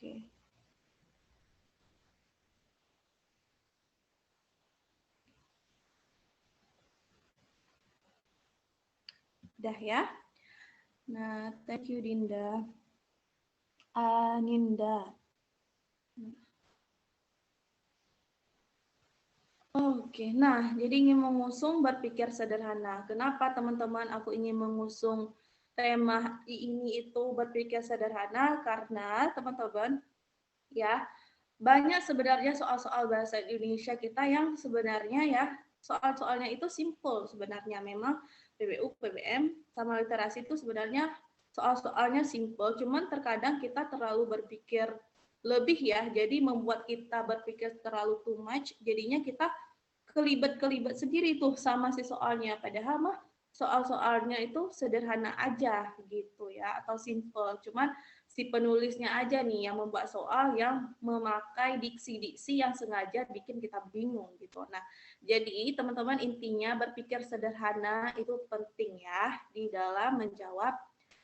Oke. Udah ya. Nah, thank you Dinda. Aninda. Oke, nah jadi ingin mengusung berpikir sederhana. Kenapa teman-teman aku ingin mengusung tema ini itu berpikir sederhana? Karena teman-teman ya banyak sebenarnya soal-soal bahasa Indonesia kita yang sebenarnya ya soal-soalnya itu simple sebenarnya. Memang PBU, PBM sama literasi itu sebenarnya soal-soalnya simple, cuman terkadang kita terlalu berpikir lebih ya, jadi membuat kita berpikir terlalu too much, jadinya kita kelibet-kelibet sendiri tuh sama si soalnya, padahal mah soal-soalnya itu sederhana aja gitu ya, atau simple, cuman si penulisnya aja nih yang membuat soal yang memakai diksi-diksi yang sengaja bikin kita bingung gitu. Nah, jadi teman-teman intinya berpikir sederhana itu penting ya di dalam menjawab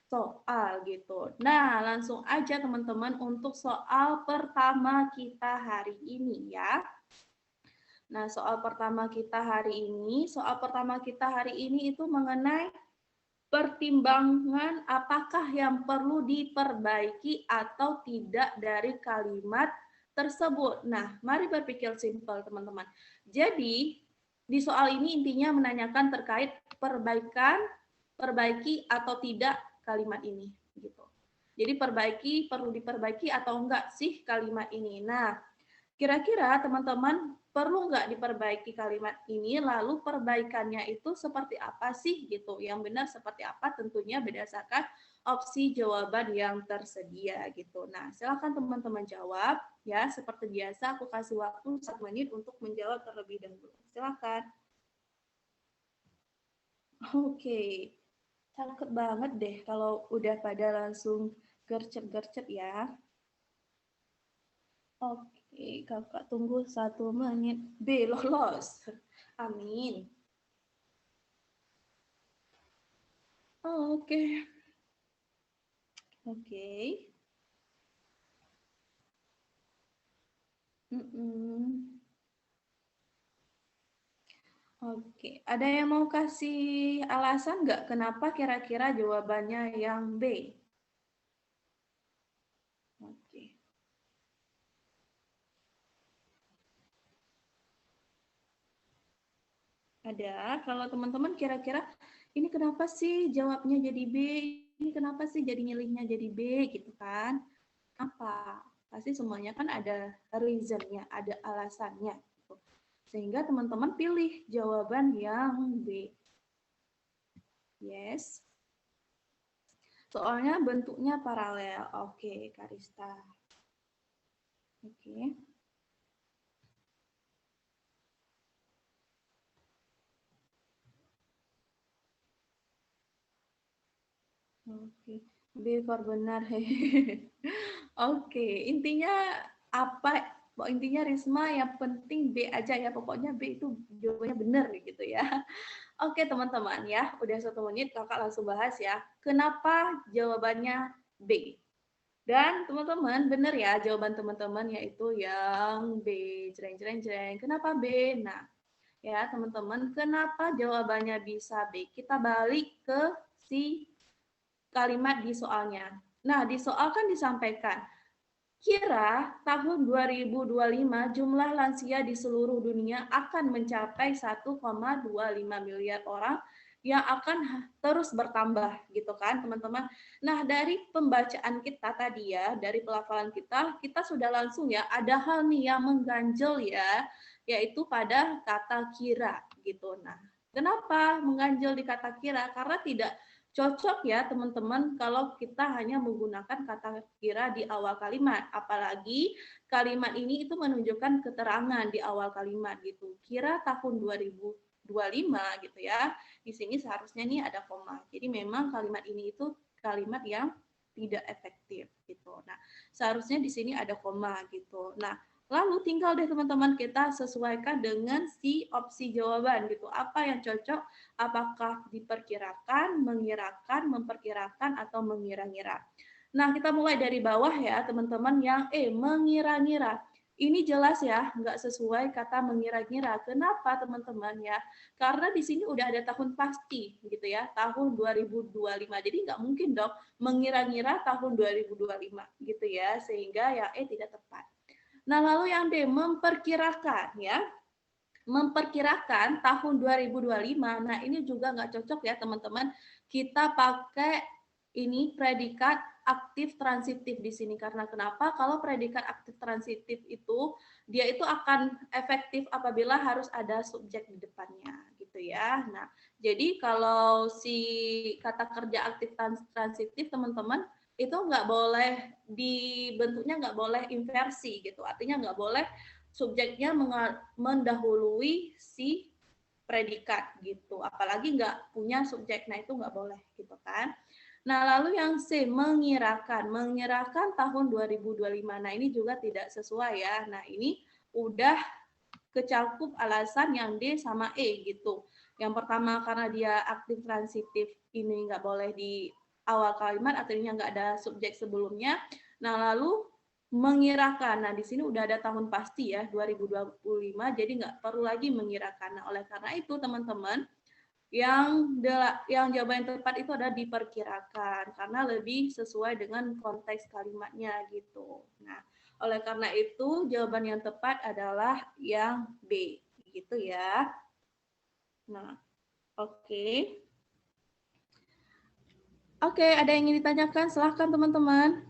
soal gitu. Nah, langsung aja teman-teman untuk soal pertama kita hari ini ya. Nah, soal pertama kita hari ini itu mengenai pertimbangan apakah yang perlu diperbaiki atau tidak dari kalimat tersebut. Nah, mari berpikir simpel, teman-teman. Jadi, di soal ini intinya menanyakan terkait perbaiki atau tidak kalimat ini gitu. Jadi perlu diperbaiki atau enggak sih kalimat ini. Nah, kira-kira teman-teman perlu nggak diperbaiki kalimat ini, lalu perbaikannya itu seperti apa sih gitu. Yang benar seperti apa tentunya berdasarkan opsi jawaban yang tersedia gitu. Nah, silakan teman-teman jawab ya. Seperti biasa aku kasih waktu 1 menit untuk menjawab terlebih dahulu. Silakan. Oke. Cakep banget deh kalau udah pada langsung gercep-gercep ya. Oke, kakak tunggu 1 menit. B, lolos. Amin. Oke. Oke. Mm-mm. Oke, ada yang mau kasih alasan nggak kenapa kira-kira jawabannya yang B? Oke. Ada, kalau teman-teman kira-kira ini kenapa sih jawabnya jadi B? Ini kenapa sih jadi milihnya jadi B gitu kan? Apa? Pasti semuanya kan ada reasonnya, ada alasannya. Gitu. Sehingga teman-teman pilih jawaban yang B. Yes. Soalnya bentuknya paralel. Oke, Karista. Oke. Oke. B for benar. Oke, intinya apa? Intinya Risma yang penting B aja ya. Pokoknya B itu jawabannya benar gitu ya. Oke teman-teman ya, udah 1 menit kakak langsung bahas ya. Kenapa jawabannya B? Dan teman-teman benar ya jawaban teman-teman yaitu yang B. Jreng jreng jreng. Kenapa B? Nah ya teman-teman, kenapa jawabannya bisa B? Kita balik ke si kalimat di soalnya. Nah di soal kan disampaikan kira tahun 2025 jumlah lansia di seluruh dunia akan mencapai 1,25 miliar orang yang akan terus bertambah gitu kan teman-teman. Nah dari pembacaan kita tadi ya, dari pelafalan kita sudah langsung ya ada hal nih yang mengganjel ya, yaitu pada kata kira gitu. Nah kenapa mengganjel di kata kira? Karena tidak cocok ya teman-teman kalau kita hanya menggunakan kata kira di awal kalimat, apalagi kalimat ini itu menunjukkan keterangan di awal kalimat gitu. Kira tahun 2025 gitu ya. Di sini seharusnya nih ada koma. Jadi memang kalimat ini itu kalimat yang tidak efektif gitu. Nah, seharusnya di sini ada koma gitu. Nah, lalu tinggal deh teman-teman kita sesuaikan dengan si opsi jawaban gitu. Apa yang cocok, apakah diperkirakan, mengirakan, memperkirakan, atau mengira-ngira. Nah, kita mulai dari bawah ya, teman-teman. Yang mengira-ngira. Ini jelas ya, nggak sesuai kata mengira-ngira. Kenapa, teman-teman ya? Karena di sini udah ada tahun pasti, gitu ya, tahun 2025. Jadi nggak mungkin dong mengira-ngira tahun 2025, gitu ya, sehingga yang tidak tepat. Nah, lalu yang D, memperkirakan ya. Memperkirakan tahun 2025. Nah, ini juga nggak cocok ya, teman-teman. Kita pakai ini predikat aktif transitif di sini. Karena kenapa? Kalau predikat aktif transitif itu, dia itu akan efektif apabila harus ada subjek di depannya, gitu ya. Nah, jadi kalau si kata kerja aktif transitif, teman-teman, itu nggak boleh dibentuknya, nggak boleh inversi gitu. Artinya nggak boleh subjeknya mendahului si predikat gitu. Apalagi nggak punya subjek, nah itu nggak boleh gitu kan. Nah, lalu yang C, mengirakan. Mengirakan tahun 2025. Nah, ini juga tidak sesuai ya. Nah, ini udah kecakup alasan yang D sama E gitu. Yang pertama karena dia aktif transitif, ini nggak boleh di awal kalimat, artinya nggak ada subjek sebelumnya. Nah, lalu mengirakan. Nah, di sini udah ada tahun pasti ya, 2025, jadi nggak perlu lagi mengirakan. Nah, oleh karena itu, teman-teman, yang jawaban yang tepat itu ada diperkirakan, karena lebih sesuai dengan konteks kalimatnya gitu. Nah, oleh karena itu, jawaban yang tepat adalah yang B, gitu ya. Nah, oke. Oke, ada yang ingin ditanyakan? Silahkan teman-teman.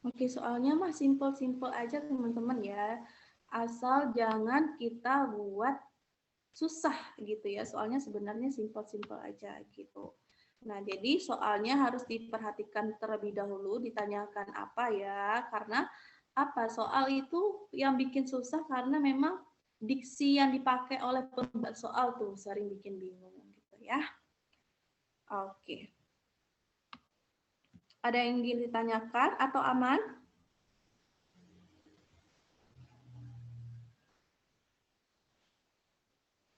Oke, soalnya mah simple-simple aja teman-teman ya. Asal jangan kita buat susah gitu ya. Soalnya sebenarnya simple-simple aja gitu. Nah, jadi soalnya harus diperhatikan terlebih dahulu, ditanyakan apa ya. Karena apa? Soal itu yang bikin susah karena memang diksi yang dipakai oleh pembuat soal tuh sering bikin bingung gitu ya. Oke. Ada yang ingin ditanyakan atau aman?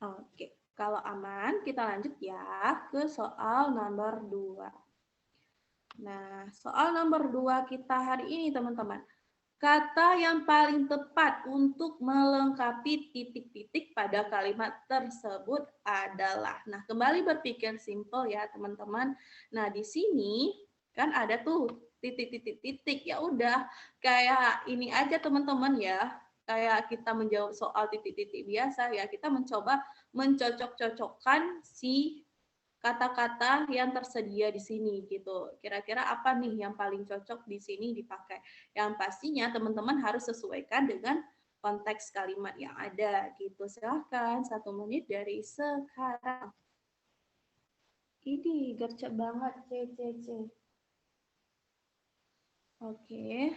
Oke, kalau aman kita lanjut ya ke soal nomor 2. Nah, soal nomor 2 kita hari ini teman-teman. Kata yang paling tepat untuk melengkapi titik-titik pada kalimat tersebut adalah. Nah, kembali berpikir simpel ya teman-teman. Nah, di sini kan ada tuh titik-titik-titik. Ya udah, kayak ini aja teman-teman ya. Kayak kita menjawab soal titik-titik biasa ya, kita mencoba mencocok-cocokkan si kata-kata yang tersedia di sini gitu. Kira-kira apa nih yang paling cocok di sini dipakai? Yang pastinya teman-teman harus sesuaikan dengan konteks kalimat yang ada gitu. Silahkan 1 menit dari sekarang. Ini gercep banget, C, C, C. Oke,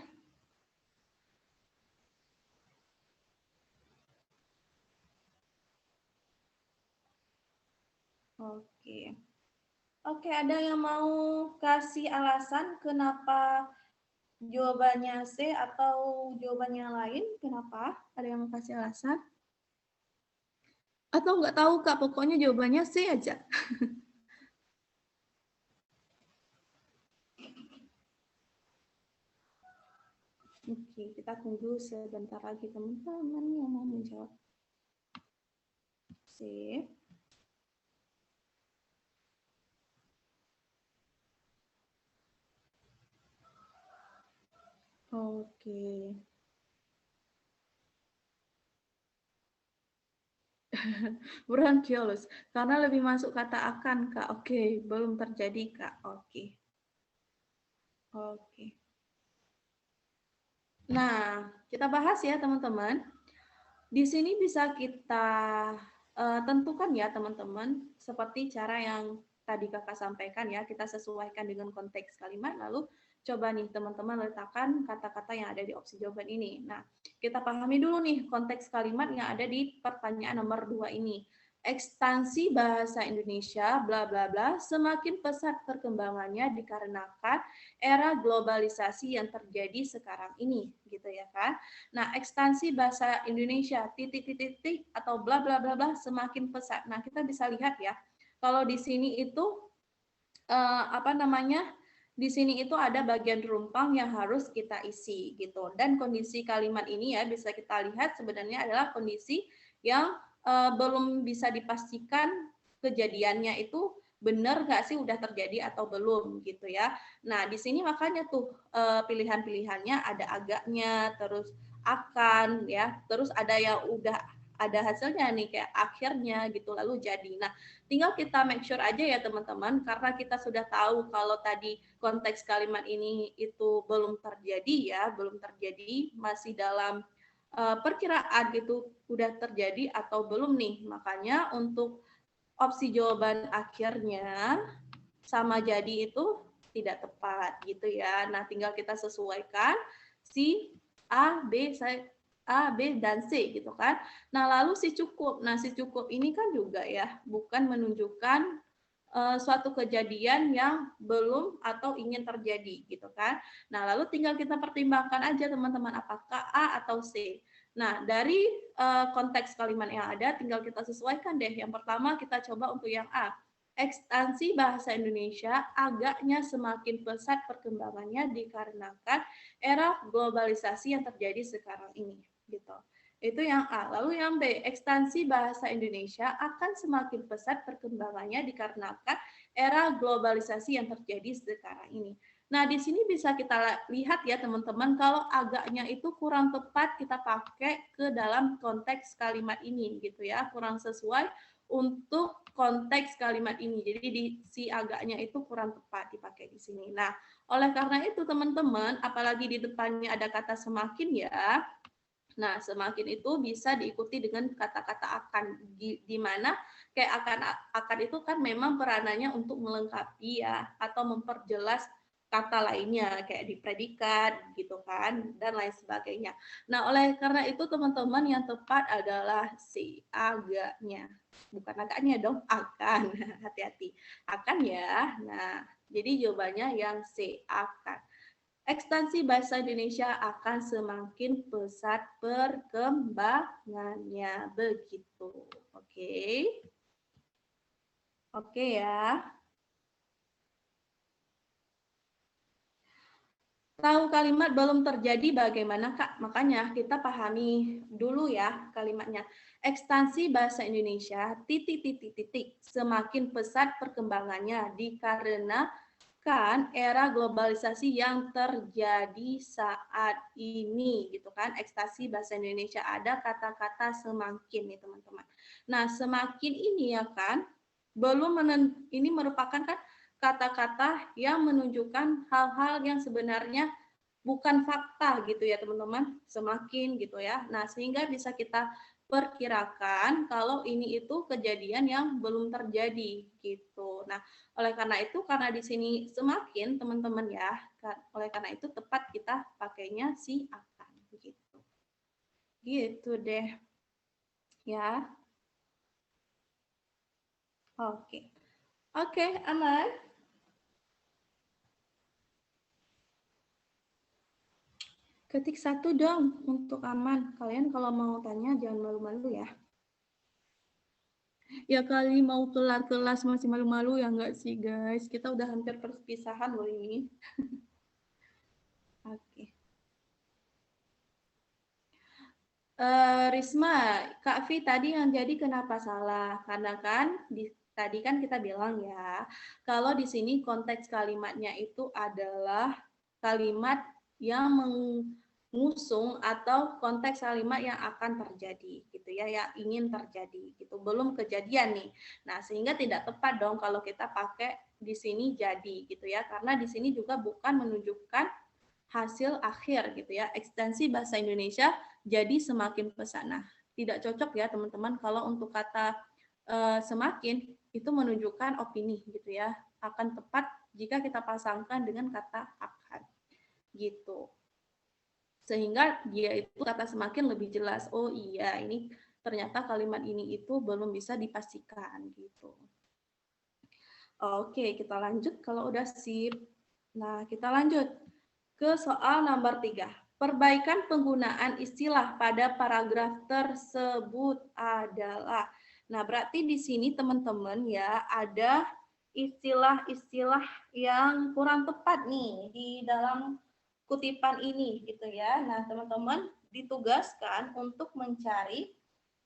oke. Oke, ada yang mau kasih alasan kenapa jawabannya C atau jawabannya lain? Kenapa? Ada yang mau kasih alasan? Atau nggak tahu Kak, pokoknya jawabannya C aja. Oke, kita tunggu sebentar lagi teman-teman yang mau menjawab. Sip. Oke. Bronchiolus. Karena lebih masuk kata akan, Kak. Oke, belum terjadi, Kak. Oke. Oke. Nah, kita bahas ya, teman-teman. Di sini bisa kita tentukan ya, teman-teman, seperti cara yang tadi Kakak sampaikan ya, kita sesuaikan dengan konteks kalimat, lalu coba nih teman-teman letakkan kata-kata yang ada di opsi jawaban ini. Nah, kita pahami dulu nih konteks kalimat yang ada di pertanyaan nomor 2 ini. Ekspansi bahasa Indonesia bla bla bla semakin pesat perkembangannya dikarenakan era globalisasi yang terjadi sekarang ini, gitu ya kan. Nah, ekspansi bahasa Indonesia titik-titik atau bla bla bla bla semakin pesat. Nah, kita bisa lihat ya. Kalau di sini itu apa namanya, di sini itu ada bagian rumpang yang harus kita isi gitu. Dan kondisi kalimat ini ya bisa kita lihat sebenarnya adalah kondisi yang belum bisa dipastikan kejadiannya itu benar nggak sih udah terjadi atau belum gitu ya. Nah di sini makanya tuh pilihan-pilihannya ada agaknya, terus akan ya, terus ada yang udah ada hasilnya nih kayak akhirnya gitu lalu jadi. Nah tinggal kita make sure aja ya teman-teman, karena kita sudah tahu kalau tadi konteks kalimat ini itu belum terjadi ya, belum terjadi, masih dalam perkiraan gitu udah terjadi atau belum nih. Makanya untuk opsi jawaban akhirnya sama jadi itu tidak tepat gitu ya. Nah, tinggal kita sesuaikan si A, B, A, B, dan C gitu kan. Nah, lalu si cukup. Nah, si cukup ini kan juga ya, bukan menunjukkan suatu kejadian yang belum atau ingin terjadi gitu kan. Nah, lalu tinggal kita pertimbangkan aja teman-teman apakah A atau C. Nah, dari konteks kalimat yang ada tinggal kita sesuaikan deh. Yang pertama kita coba untuk yang A. Ekstensi bahasa Indonesia agaknya semakin pesat perkembangannya dikarenakan era globalisasi yang terjadi sekarang ini gitu. Itu yang A. Lalu yang B, ekstensi bahasa Indonesia akan semakin pesat perkembangannya dikarenakan era globalisasi yang terjadi sekarang ini. Nah, di sini bisa kita lihat ya teman-teman, kalau agaknya itu kurang tepat kita pakai ke dalam konteks kalimat ini gitu ya, kurang sesuai untuk konteks kalimat ini. Jadi di si agaknya itu kurang tepat dipakai di sini. Nah, oleh karena itu teman-teman, apalagi di depannya ada kata semakin ya, nah, semakin itu bisa diikuti dengan kata-kata akan, di mana kayak akan itu kan memang peranannya untuk melengkapi ya atau memperjelas kata lainnya kayak di predikat gitu kan dan lain sebagainya. Nah, oleh karena itu teman-teman yang tepat adalah si agaknya. Bukan agaknya dong, akan. Hati-hati. Akan ya. Nah, jadi jawabannya yang C, akan. Ekstensi bahasa Indonesia akan semakin pesat perkembangannya. Begitu. Oke. Oke ya. Tahu kalimat belum terjadi bagaimana Kak? Makanya kita pahami dulu ya kalimatnya. Ekstensi bahasa Indonesia titik semakin pesat perkembangannya dikarenakan era globalisasi yang terjadi saat ini gitu kan. Ekstensi bahasa Indonesia ada kata-kata semakin nih teman-teman. Nah, semakin ini ya kan belum ini merupakan kan kata-kata yang menunjukkan hal-hal yang sebenarnya bukan fakta gitu ya teman-teman, semakin gitu ya. Nah, sehingga bisa kita perkirakan kalau ini itu kejadian yang belum terjadi gitu. Nah, oleh karena itu karena di sini semakin teman-teman ya, oleh karena itu tepat kita pakainya si akan gitu. Gitu deh. Ya. Oke. Oke, aman. Ketik satu dong untuk aman. Kalian kalau mau tanya jangan malu-malu ya. Ya kali mau kelar kelas masih malu-malu ya enggak sih guys. Kita udah hampir perpisahan loh ini. Oke. Risma, Kak Vi tadi yang jadi kenapa salah? Karena kan tadi kan kita bilang ya, kalau di sini konteks kalimatnya itu adalah kalimat yang mengusung atau konteks kalimat yang akan terjadi gitu ya, yang ingin terjadi gitu, belum kejadian nih. Nah, sehingga tidak tepat dong kalau kita pakai di sini jadi gitu ya, karena di sini juga bukan menunjukkan hasil akhir gitu ya. Ekstensi bahasa Indonesia jadi semakin pesat. Nah, tidak cocok ya teman-teman kalau untuk kata semakin itu menunjukkan opini gitu ya. Akan tepat jika kita pasangkan dengan kata akan gitu. Sehingga dia itu kata semakin lebih jelas. Oh iya, ini ternyata kalimat ini itu belum bisa dipastikan gitu. Oke, kita lanjut kalau udah sip. Nah, kita lanjut ke soal nomor 3. Perbaikan penggunaan istilah pada paragraf tersebut adalah. Nah, berarti di sini teman-teman ya ada istilah-istilah yang kurang tepat nih di dalam kutipan ini gitu ya. Nah, teman-teman ditugaskan untuk mencari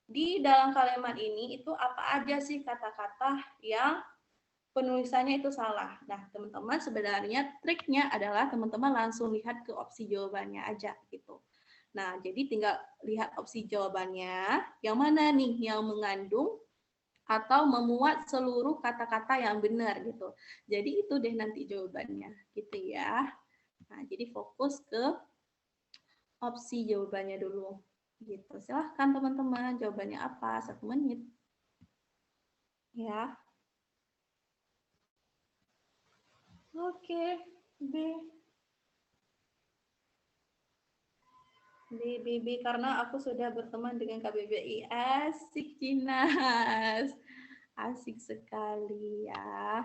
di dalam kalimat ini itu apa aja sih kata-kata yang penulisannya itu salah. Nah, teman-teman sebenarnya triknya adalah teman-teman langsung lihat ke opsi jawabannya aja gitu. Nah, jadi tinggal lihat opsi jawabannya, yang mana nih yang mengandung atau memuat seluruh kata-kata yang benar gitu. Jadi itu deh nanti jawabannya gitu ya. Nah, jadi fokus ke opsi jawabannya dulu. Gitu. Silahkan teman-teman, jawabannya apa? 1 menit. Ya. Oke, B. B karena aku sudah berteman dengan KBBI. Asik, Cinas. Asik sekali ya.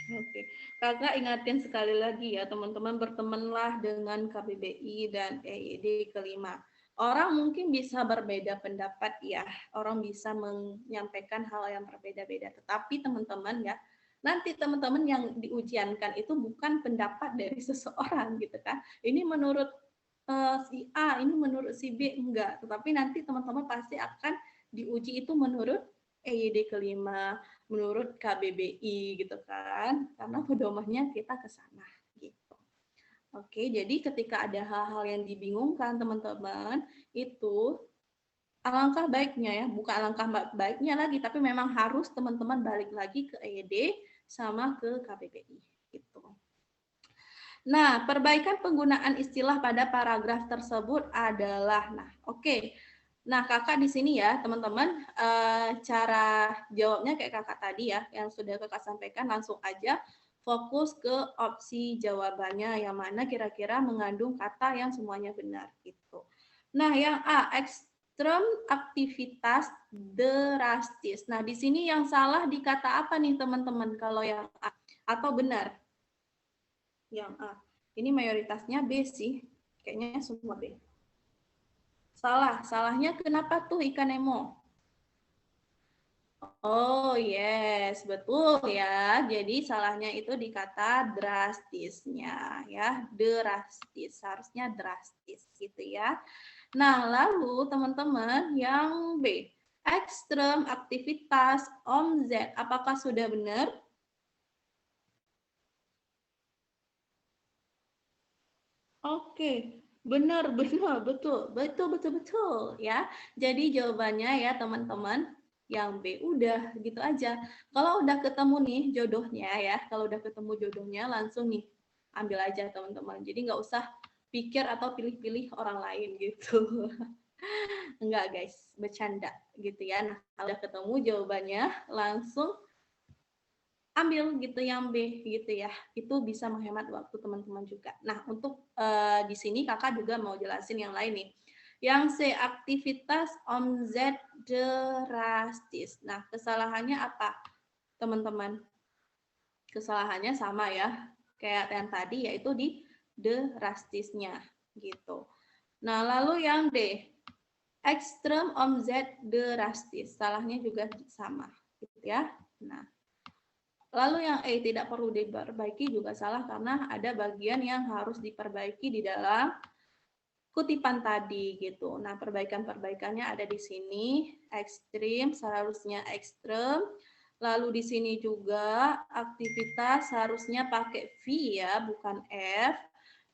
Oke, kakak ingatin sekali lagi ya teman-teman, bertemanlah dengan KBBI dan EID kelima. Orang mungkin bisa berbeda pendapat ya, orang bisa menyampaikan hal yang berbeda-beda, tetapi teman-teman ya, nanti teman-teman yang diujiankan itu bukan pendapat dari seseorang gitu kan. Ini menurut si A, ini menurut si B, enggak. Tetapi nanti teman-teman pasti akan diuji itu menurut EYD kelima, menurut KBBI gitu kan. Karena pedomannya kita ke sana gitu. Oke, jadi ketika ada hal-hal yang dibingungkan teman-teman, itu alangkah baiknya ya, bukan alangkah baiknya lagi, tapi memang harus teman-teman balik lagi ke EYD sama ke KBBI gitu. Nah, perbaikan penggunaan istilah pada paragraf tersebut adalah, nah, oke. Nah, kakak di sini ya, teman-teman, cara jawabnya kayak kakak tadi ya, yang sudah kakak sampaikan, langsung aja fokus ke opsi jawabannya, yang mana kira-kira mengandung kata yang semuanya benar gitu. Nah, yang A, ekstrem aktivitas drastis. Nah, di sini yang salah di kata apa nih teman-teman kalau yang A? Atau benar? Yang A. Ini mayoritasnya B sih. Kayaknya semua B. Salah. Salahnya kenapa tuh ikan Nemo? Oh yes, betul ya. Jadi salahnya itu di kata drastisnya ya, drastis. Harusnya drastis gitu ya. Nah, lalu teman-teman yang B, ekstrem aktivitas omzet. Apakah sudah benar? Oke, benar, benar, betul, betul, betul, betul, ya. Jadi jawabannya ya teman-teman, yang B udah gitu aja. Kalau udah ketemu nih jodohnya ya, kalau udah ketemu jodohnya langsung nih ambil aja teman-teman. Jadi nggak usah pikir atau pilih-pilih orang lain gitu. Enggak guys, bercanda gitu ya. Nah, kalau udah ketemu jawabannya langsung ambil gitu yang B gitu ya. Itu bisa menghemat waktu teman-teman juga. Nah, untuk di sini kakak juga mau jelasin yang lain nih. Yang C, aktivitas omzet drastis. Nah, kesalahannya apa teman-teman? Kesalahannya sama ya, kayak yang tadi yaitu di drastisnya gitu. Nah, lalu yang D, ekstrem omzet drastis. Salahnya juga sama gitu ya. Nah, lalu yang E, tidak perlu diperbaiki juga salah karena ada bagian yang harus diperbaiki di dalam kutipan tadi gitu. Nah, perbaikan-perbaikannya ada di sini. Ekstrim seharusnya ekstrem. Lalu di sini juga aktivitas harusnya pakai V ya, bukan F.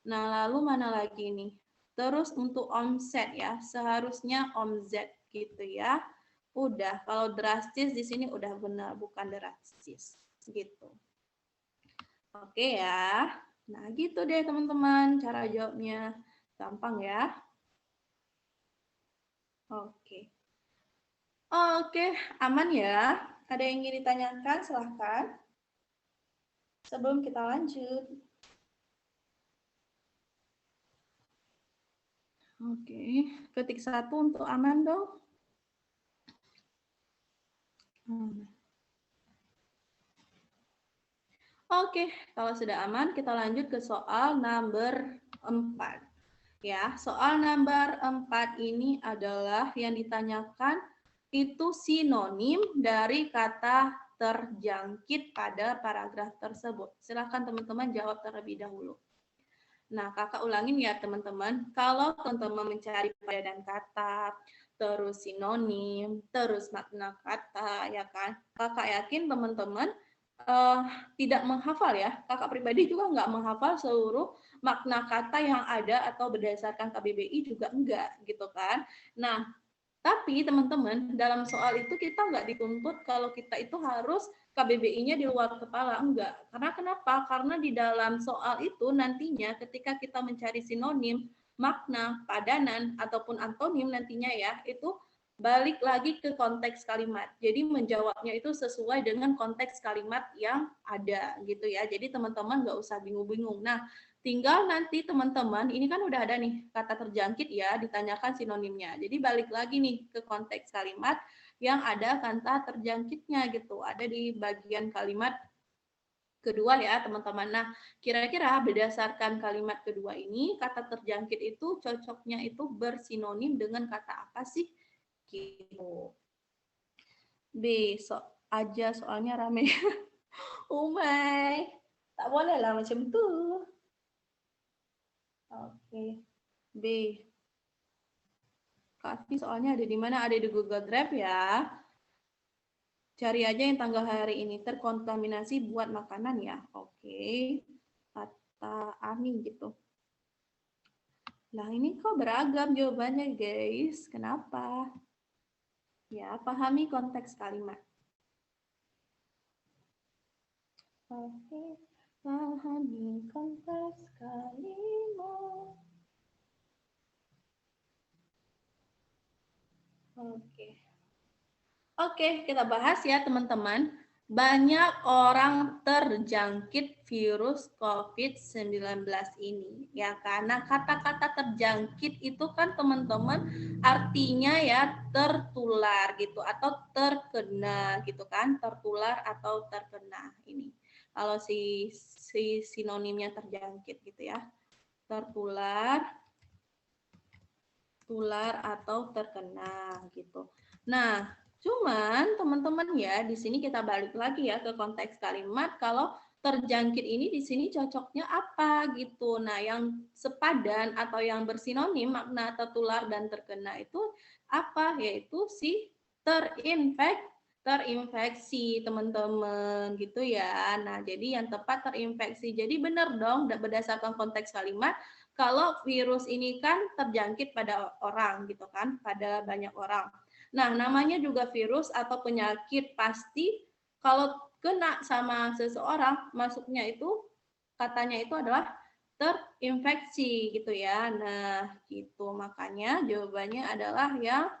Nah, lalu mana lagi nih? Terus untuk omset ya, seharusnya omzet gitu ya. Udah, kalau drastis di sini udah benar, bukan drastis gitu. Oke ya. Nah, gitu deh teman-teman cara jawabnya. Gampang ya. Oke. Oke, aman ya. Ada yang ingin ditanyakan? Silahkan. Sebelum kita lanjut. Oke, ketik 1 untuk aman dong. Oke, kalau sudah aman, kita lanjut ke soal number 4. Ya, soal number 4 ini adalah yang ditanyakan itu sinonim dari kata terjangkit pada paragraf tersebut? Silahkan teman-teman jawab terlebih dahulu. Nah, kakak ulangin ya teman-teman. Kalau teman-teman mencari padanan kata, terus sinonim, terus makna kata, ya kan? Kakak yakin teman-teman tidak menghafal ya. Kakak pribadi juga nggak menghafal seluruh makna kata yang ada atau berdasarkan KBBI juga enggak gitu kan. Nah, tapi teman-teman dalam soal itu kita nggak dituntut kalau kita itu harus KBBI-nya di luar kepala, enggak. Karena kenapa? Karena di dalam soal itu nantinya ketika kita mencari sinonim, makna, padanan, ataupun antonim nantinya ya, itu balik lagi ke konteks kalimat. Jadi menjawabnya itu sesuai dengan konteks kalimat yang ada gitu ya. Jadi teman-teman nggak usah bingung-bingung. Nah, tinggal nanti teman-teman, ini kan udah ada nih kata terjangkit ya, ditanyakan sinonimnya. Jadi balik lagi nih ke konteks kalimat yang ada kata terjangkitnya gitu. Ada di bagian kalimat kedua ya teman-teman. Nah, kira-kira berdasarkan kalimat kedua ini, kata terjangkit itu cocoknya itu bersinonim dengan kata apa sih? Gitu. B, aja soalnya rame. Umay, tak boleh lah macam tuh. Oke. B. Kak soalnya ada di mana? Ada di Google Drive ya. Cari aja yang tanggal hari ini terkontaminasi buat makanan ya. Oke. Kata Ani gitu. Nah, ini kok beragam jawabannya, guys. Kenapa? Ya, pahami konteks kalimat. Oke, pahami konteks kalimat. Oke. Oke, kita bahas ya, teman-teman. Banyak orang terjangkit virus COVID-19 ini, ya karena kata-kata terjangkit itu kan teman-teman artinya ya tertular gitu atau terkena gitu kan, tertular atau terkena ini. Kalau si sinonimnya terjangkit gitu ya, tertular, tular atau terkena gitu. Nah, cuman teman-teman ya, di sini kita balik lagi ya ke konteks kalimat kalau terjangkit ini di sini cocoknya apa gitu. Nah, yang sepadan atau yang bersinonim makna tertular dan terkena itu apa? Yaitu si terinfeksi teman-teman gitu ya. Nah, jadi yang tepat terinfeksi. Jadi benar dong berdasarkan konteks kalimat kalau virus ini kan terjangkit pada orang gitu kan, pada banyak orang. Nah, namanya juga virus atau penyakit pasti kalau kena sama seseorang masuknya itu katanya itu adalah terinfeksi gitu ya. Nah, gitu. Makanya jawabannya adalah yang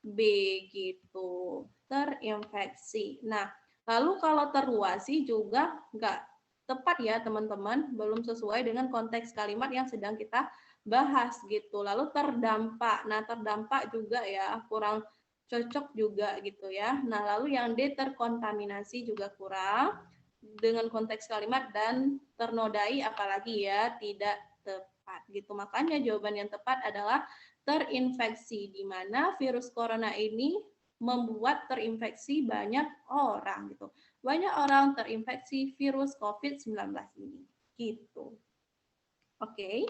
B gitu. Terinfeksi. Nah, lalu kalau terluasi juga nggak tepat ya teman-teman, belum sesuai dengan konteks kalimat yang sedang kita bahas gitu. Lalu terdampak. Nah, terdampak juga ya kurang cocok juga gitu ya. Nah, lalu yang D terkontaminasi juga kurang dengan konteks kalimat dan ternodai apalagi ya tidak tepat gitu. Makanya jawaban yang tepat adalah terinfeksi di mana virus corona ini membuat terinfeksi banyak orang gitu. Banyak orang terinfeksi virus COVID-19 ini. Gitu. Oke.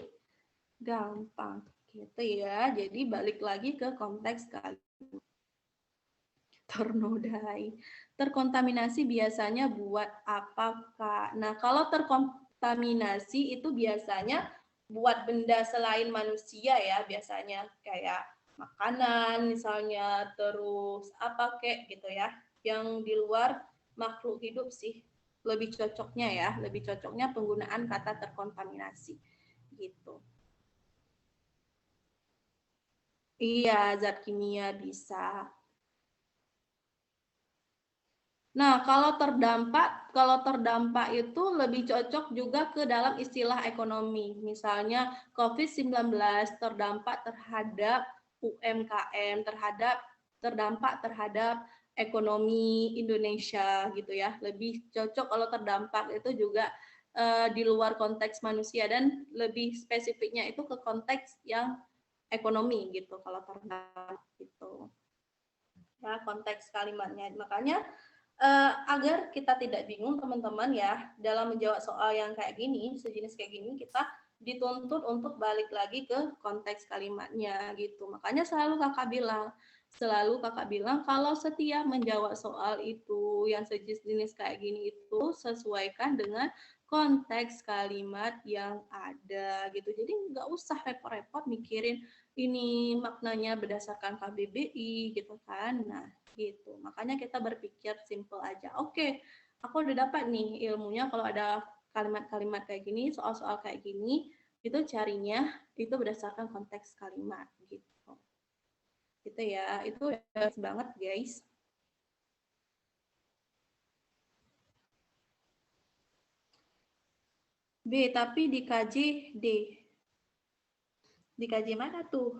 Gampang gitu ya. Jadi balik lagi ke konteks kali. Ternodai. Terkontaminasi biasanya buat apa, Kak? Nah, kalau terkontaminasi itu biasanya buat benda selain manusia ya, biasanya kayak makanan misalnya, terus apa kek gitu ya, yang di luar makhluk hidup sih. Lebih cocoknya ya, lebih cocoknya penggunaan kata terkontaminasi gitu. Iya, zat kimia bisa. Nah, kalau terdampak itu lebih cocok juga ke dalam istilah ekonomi. Misalnya COVID-19 terdampak terhadap UMKM, terdampak terhadap ekonomi Indonesia gitu ya. Lebih cocok kalau terdampak itu juga di luar konteks manusia dan lebih spesifiknya itu ke konteks yang ekonomi gitu kalau terdampak gitu. ya konteks kalimatnya. Makanya agar kita tidak bingung teman-teman ya dalam menjawab soal yang kayak gini, sejenis kayak gini, kita dituntut untuk balik lagi ke konteks kalimatnya gitu. Makanya selalu kakak bilang kalau setiap menjawab soal itu yang sejenis kayak gini itu sesuaikan dengan konteks kalimat yang ada gitu. Jadi nggak usah repot-repot mikirin ini maknanya berdasarkan KBBI gitu kan. Nah, gitu. Makanya kita berpikir simple aja. Oke, aku udah dapat nih ilmunya kalau ada kalimat-kalimat kayak gini, soal-soal kayak gini, itu carinya itu berdasarkan konteks kalimat gitu. Gitu ya. Itu udah banget, guys. B, tapi dikaji D. Dikaji mana tuh?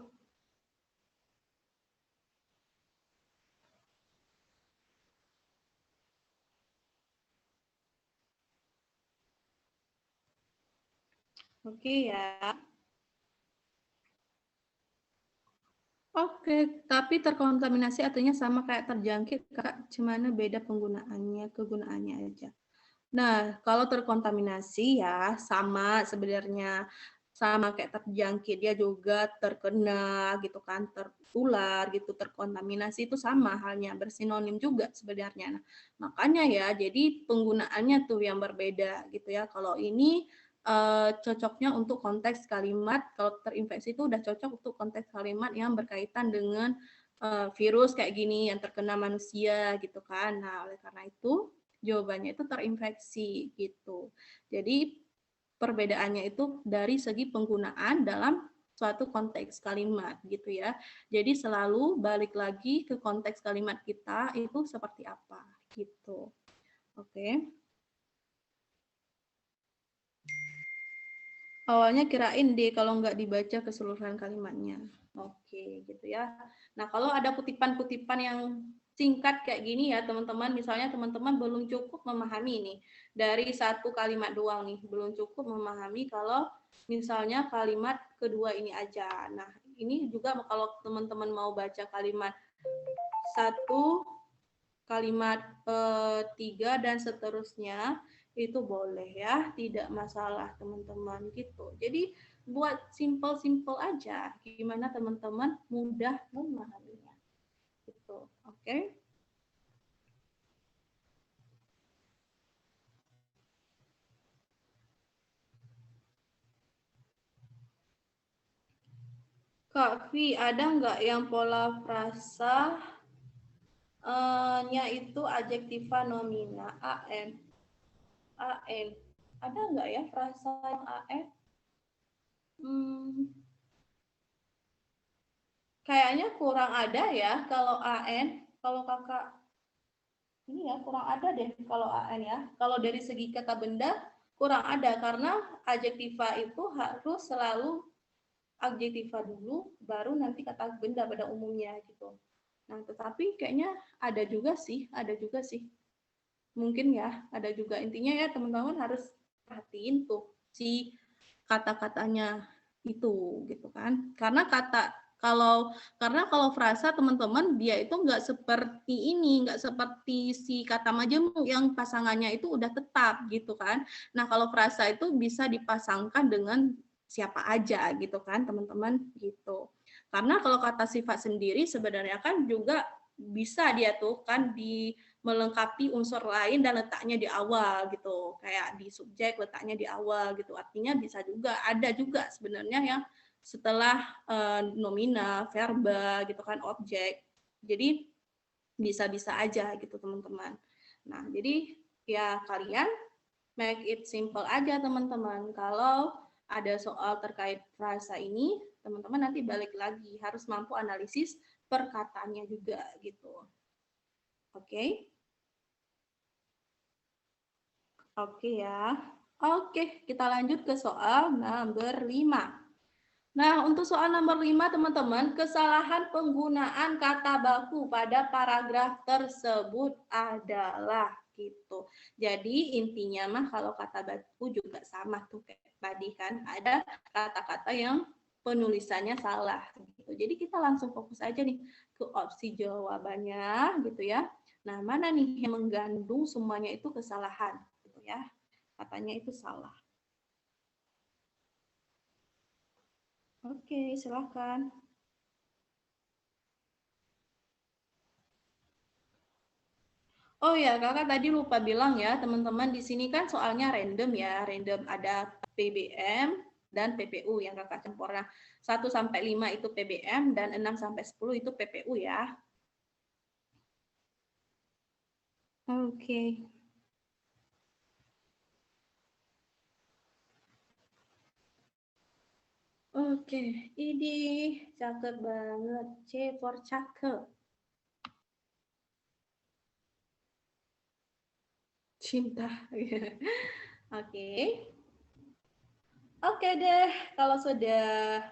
Oke ya. Oke, tapi terkontaminasi artinya sama kayak terjangkit, Kak. Cuman beda kegunaannya aja. Nah, kalau terkontaminasi ya sama sebenarnya sama kayak terjangkit, dia juga terkena gitu kan, tertular gitu, terkontaminasi itu sama halnya, bersinonim juga sebenarnya. Nah, makanya ya, jadi penggunaannya tuh yang berbeda gitu ya. Kalau ini cocoknya untuk konteks kalimat, kalau terinfeksi itu udah cocok untuk konteks kalimat yang berkaitan dengan virus kayak gini yang terkena manusia gitu kan. Nah, oleh karena itu jawabannya itu terinfeksi gitu. Jadi perbedaannya itu dari segi penggunaan dalam suatu konteks kalimat gitu ya. Jadi selalu balik lagi ke konteks kalimat kita itu seperti apa gitu. Oke. Awalnya kirain D kalau nggak dibaca keseluruhan kalimatnya. Oke, gitu ya. Nah, kalau ada kutipan-kutipan yang singkat kayak gini ya, teman-teman, misalnya teman-teman belum cukup memahami nih, dari satu kalimat doang nih, belum cukup memahami kalau misalnya kalimat kedua ini aja. Nah, ini juga kalau teman-teman mau baca kalimat satu, kalimat tiga, dan seterusnya, itu boleh ya, tidak masalah teman-teman gitu. Jadi buat simple-simple aja, gimana teman-teman mudah memahaminya gitu. Oke. Okay? Kak Vi, ada nggak yang pola frasa nya itu adjektiva nomina an? An. Ada nggak ya frasa yang an? Hmm, kayaknya kurang ada ya kalau an. Kalau kakak ini ya kurang ada deh kalau an ya. Kalau dari segi kata benda kurang ada karena adjektiva itu harus selalu adjektiva dulu baru nanti kata benda pada umumnya gitu. Nah, tetapi kayaknya ada juga sih. Mungkin ya, ada juga. Intinya ya teman-teman harus perhatiin tuh si kata-katanya itu gitu kan. Karena kalau frasa teman-teman dia itu nggak seperti ini, nggak seperti si kata majemuk yang pasangannya itu udah tetap gitu kan. Nah, kalau frasa itu bisa dipasangkan dengan siapa aja gitu kan teman-teman gitu. Karena kalau kata sifat sendiri sebenarnya kan juga bisa dia tuh kan di melengkapi unsur lain dan letaknya di awal gitu. Kayak di subjek letaknya di awal gitu. Artinya bisa juga ada juga sebenarnya yang setelah nomina, verba gitu kan objek. Jadi bisa-bisa aja gitu teman-teman. Nah, jadi ya kalian make it simple aja teman-teman. Kalau ada soal terkait frasa ini, teman-teman nanti balik lagi harus mampu analisis perkataannya juga gitu. Oke? Oke ya. Oke, kita lanjut ke soal nomor 5. Nah, untuk soal nomor 5, teman-teman, kesalahan penggunaan kata baku pada paragraf tersebut adalah gitu. Jadi intinya mah kalau kata baku juga sama tuh kayak tadi kan, ada kata-kata yang penulisannya salah gitu. Jadi kita langsung fokus aja nih ke opsi jawabannya gitu ya. Nah, mana nih yang menggandung semuanya itu kesalahan gitu ya. Katanya itu salah. Oke, silahkan. Oh ya, kakak tadi lupa bilang ya, teman-teman di sini kan soalnya random ya, random ada PBM dan PPU yang kakak campur. Nah, 1 sampai 5 itu PBM dan 6 sampai 10 itu PPU ya. Oke. Oke, ini cakep banget. C for cakep. Cinta. Oke. Oke deh, kalau sudah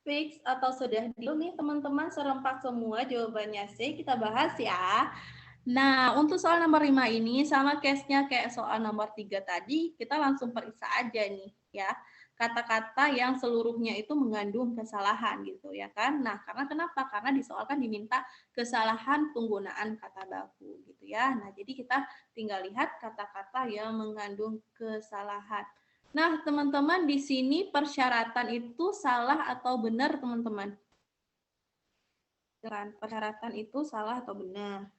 fix atau sudah deal nih teman-teman serempak semua jawabannya C, kita bahas ya. Nah, untuk soal nomor 5 ini sama case-nya kayak soal nomor 3 tadi, kita langsung periksa aja nih ya. Kata-kata yang seluruhnya itu mengandung kesalahan gitu ya kan. Nah, karena kenapa? Karena di soal kan diminta kesalahan penggunaan kata baku gitu ya. Nah, jadi kita tinggal lihat kata-kata yang mengandung kesalahan. Nah, teman-teman di sini persyaratan itu salah atau benar, teman-teman? Persyaratan itu salah atau benar?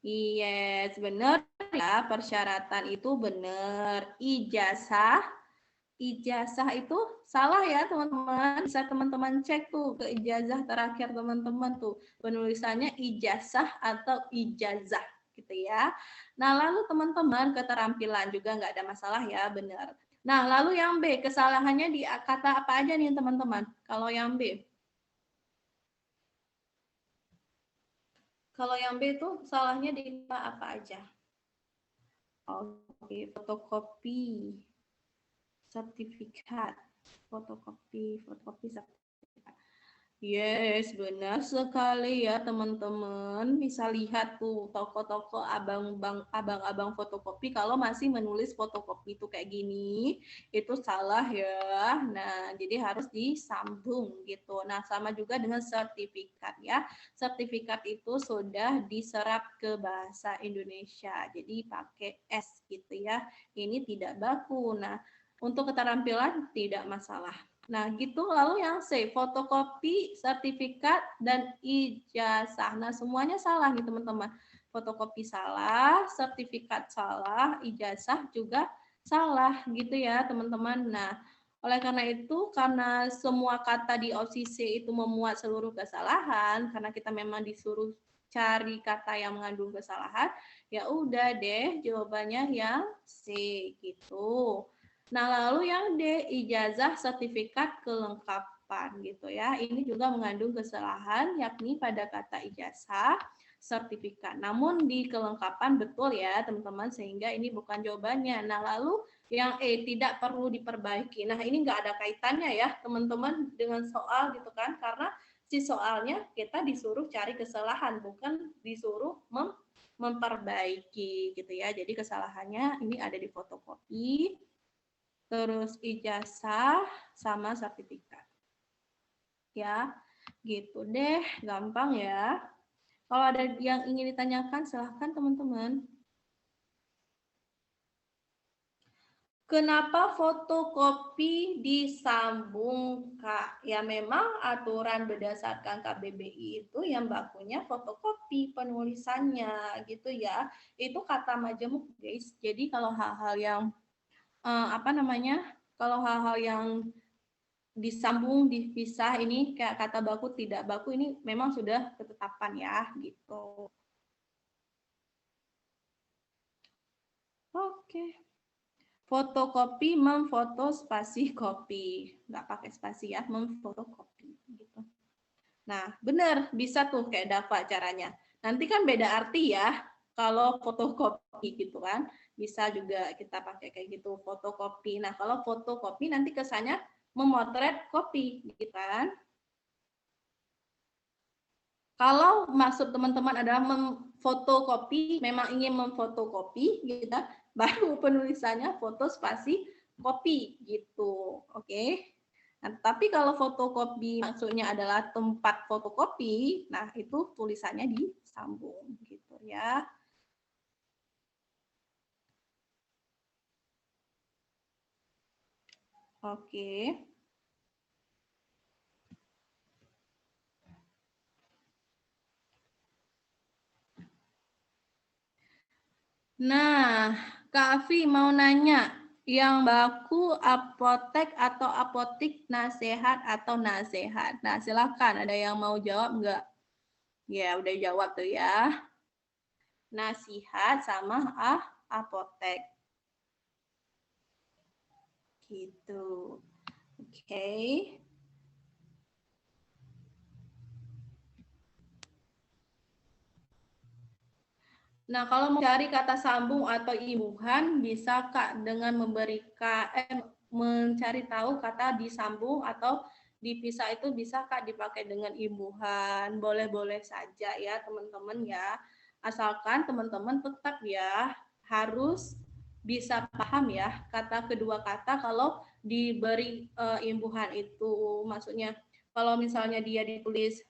Yes, benar ya. Persyaratan itu benar. Ijazah itu salah ya teman-teman. Bisa teman-teman cek tuh ke ijazah terakhir teman-teman tuh. Penulisannya ijazah atau ijazah gitu ya. Nah lalu teman-teman keterampilan juga nggak ada masalah ya, benar. Nah lalu yang B, kesalahannya di kata apa aja nih teman-teman? Kalau yang B. Kalau yang B itu salahnya di kata apa aja? Oke, fotokopi sertifikat, fotokopi sertifikat. Yes, benar sekali ya teman-teman. Bisa lihat tuh toko-toko abang-abang fotokopi kalau masih menulis fotokopi itu kayak gini, itu salah ya. Nah, jadi harus disambung gitu. Nah, sama juga dengan sertifikat ya. Sertifikat itu sudah diserap ke bahasa Indonesia. Jadi pakai S gitu ya. Ini tidak baku. Nah, untuk keterampilan tidak masalah. Nah, gitu. Lalu yang C, fotokopi, sertifikat, dan ijazah. Nah, semuanya salah nih, teman-teman. Fotokopi salah, sertifikat salah, ijazah juga salah gitu ya, teman-teman. Nah, oleh karena itu, karena semua kata di opsi C itu memuat seluruh kesalahan, karena kita memang disuruh cari kata yang mengandung kesalahan, ya udah deh jawabannya yang C gitu. Nah, lalu yang D, ijazah sertifikat kelengkapan gitu ya. Ini juga mengandung kesalahan yakni pada kata ijazah sertifikat. Namun di kelengkapan betul ya, teman-teman, sehingga ini bukan jawabannya. Nah, lalu yang E, tidak perlu diperbaiki. Nah, ini nggak ada kaitannya ya, teman-teman, dengan soal gitu kan, karena si soalnya kita disuruh cari kesalahan, bukan disuruh memperbaiki gitu ya. Jadi kesalahannya ini ada di fotokopi, terus ijazah sama sertifikat. Ya, gitu deh, gampang ya. Kalau ada yang ingin ditanyakan, silahkan teman-teman. Kenapa fotokopi disambung, Kak? Ya memang aturan berdasarkan KBBI itu yang bakunya fotokopi penulisannya gitu ya. Itu kata majemuk, guys. Jadi kalau hal-hal yang apa namanya? Kalau hal-hal yang disambung, dipisah ini kayak kata baku tidak baku ini memang sudah ketetapan ya gitu. Oke. Fotokopi, memfoto, spasi, kopi. Nggak pakai spasi ya, memfotokopi gitu. Nah, benar bisa tuh kayak Dava caranya. Nanti kan beda arti ya kalau fotokopi gitu kan. Bisa juga kita pakai kayak gitu fotokopi. Nah, kalau fotokopi nanti kesannya memotret kopi gitu kan. Kalau maksud teman-teman adalah memfotokopi, memang ingin memfotokopi, gitu, baru penulisannya foto spasi kopi gitu. Oke. Nah, tapi kalau fotokopi maksudnya adalah tempat fotokopi, nah itu tulisannya disambung gitu ya. Oke. Nah, Kak Afi mau nanya, yang baku apotek atau apotik, nasehat atau nasehat? Nah, silakan. Ada yang mau jawab nggak? Ya, udah jawab tuh ya. Nasihat sama apotek. Gitu. Oke. Okay. Nah, kalau mencari kata sambung atau imbuhan, bisa Kak dengan memberikan mencari tahu kata disambung atau dipisah itu bisa Kak dipakai dengan imbuhan. Boleh-boleh saja ya, teman-teman ya. Asalkan teman-teman tetap ya harus bisa paham ya kata kedua kata kalau diberi imbuhan itu. Maksudnya kalau misalnya dia ditulis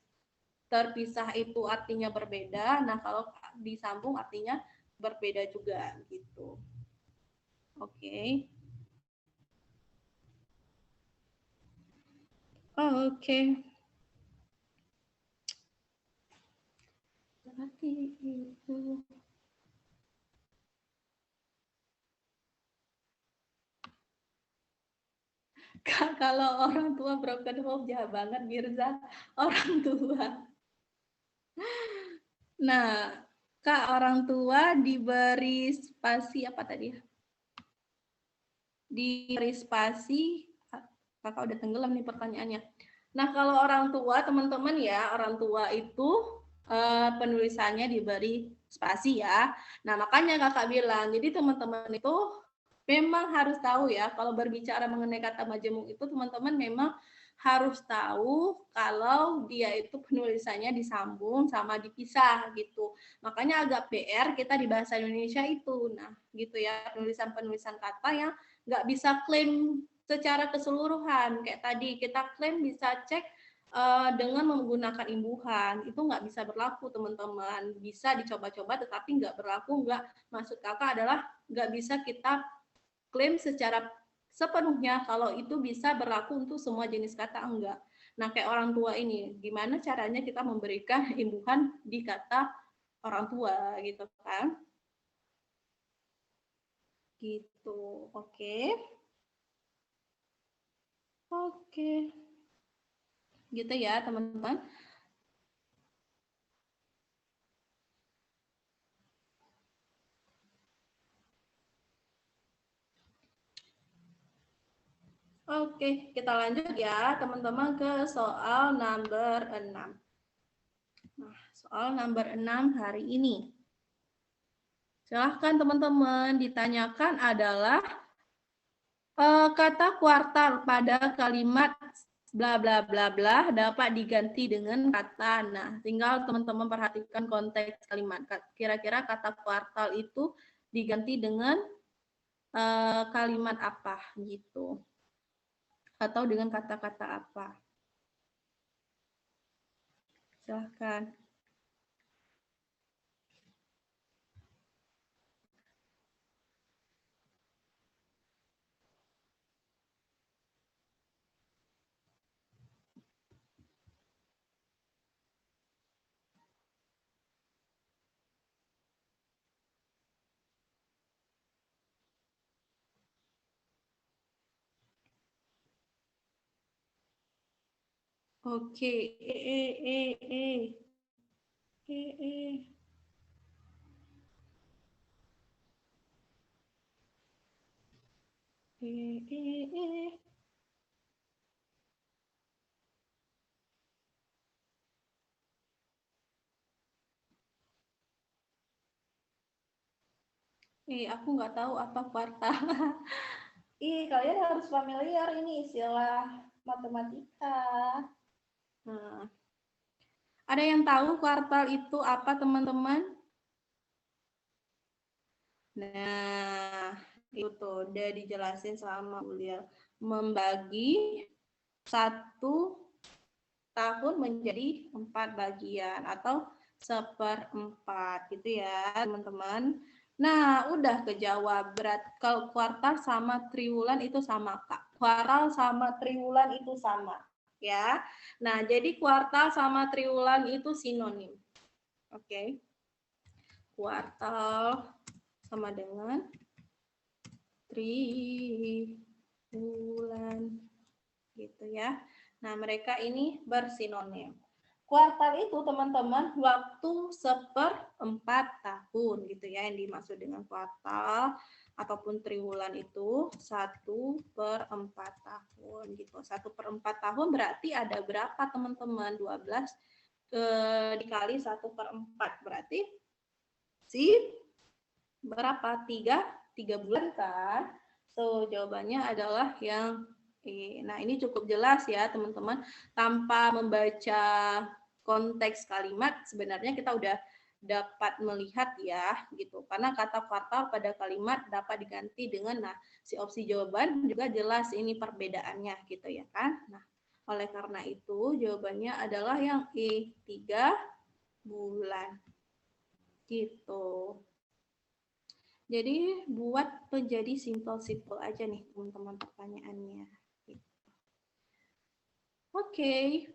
terpisah itu artinya berbeda. Nah, kalau disambung artinya berbeda juga gitu. Oke. Okay. Oh, oke. Okay. Seperti itu. Kalau orang tua broken home jahat banget Mirza, orang tua. Nah, Kak, orang tua diberi spasi apa tadi? Diberi spasi, Kakak udah tenggelam nih pertanyaannya. Nah, kalau orang tua, teman-teman ya, orang tua itu penulisannya diberi spasi ya. Nah, makanya Kakak bilang, jadi teman-teman itu memang harus tahu ya, kalau berbicara mengenai kata majemuk itu teman-teman memang harus tahu kalau dia itu penulisannya disambung sama dipisah gitu. Makanya agak PR kita di bahasa Indonesia itu. Nah, gitu ya, penulisan-penulisan kata yang nggak bisa klaim secara keseluruhan. Kayak tadi kita klaim bisa cek dengan menggunakan imbuhan. Itu nggak bisa berlaku, teman-teman. Bisa dicoba-coba, tetapi nggak berlaku. Nggak, maksud kakak adalah nggak bisa kita klaim secara sepenuhnya kalau itu bisa berlaku untuk semua jenis kata, enggak. Nah, kayak orang tua ini, gimana caranya kita memberikan imbuhan di kata orang tua gitu kan? Gitu. Oke. Oke. Gitu ya, teman-teman. Oke, kita lanjut ya, teman-teman ke soal number 6. Nah, soal number 6 hari ini. Silahkan teman-teman, ditanyakan adalah kata kuartal pada kalimat bla bla bla bla dapat diganti dengan kata. Nah, tinggal teman-teman perhatikan konteks kalimat. Kira-kira kata kuartal itu diganti dengan kalimat apa gitu. Atau dengan kata-kata apa. Silahkan. Oke, eh. Aku nggak tahu apa kuartal. Kalian harus familiar ini istilah matematika. Nah, ada yang tahu kuartal itu apa, teman-teman? Nah, Gitu, udah dijelasin sama kuliah. Membagi 1 tahun menjadi 4 bagian atau 1/4 gitu ya teman-teman. Nah, udah kejawab. Berat kalau kuartal sama triwulan itu sama, Kak. Kuartal sama triwulan itu sama, ya. Nah, jadi kuartal sama triwulan itu sinonim. Oke. Kuartal sama dengan triwulan gitu ya. Nah, mereka ini bersinonim. Kuartal itu teman-teman waktu 1/4 tahun gitu ya, yang dimaksud dengan kuartal ataupun triwulan itu 1/4 tahun gitu. 1/4 tahun berarti ada berapa teman-teman? 12 dikali 1/4 berarti si berapa? 3 bulan kan? So, jawabannya adalah yang E. Nah, ini cukup jelas ya, teman-teman. Tanpa membaca konteks kalimat, sebenarnya kita udah dapat melihat ya, gitu. Karena kata kuartal pada kalimat dapat diganti dengan, nah, si opsi jawaban juga jelas ini perbedaannya, gitu ya kan. Nah, oleh karena itu, jawabannya adalah yang E, 3 bulan. Gitu. Jadi buat menjadi simple-simple aja nih teman-teman pertanyaannya. Oke.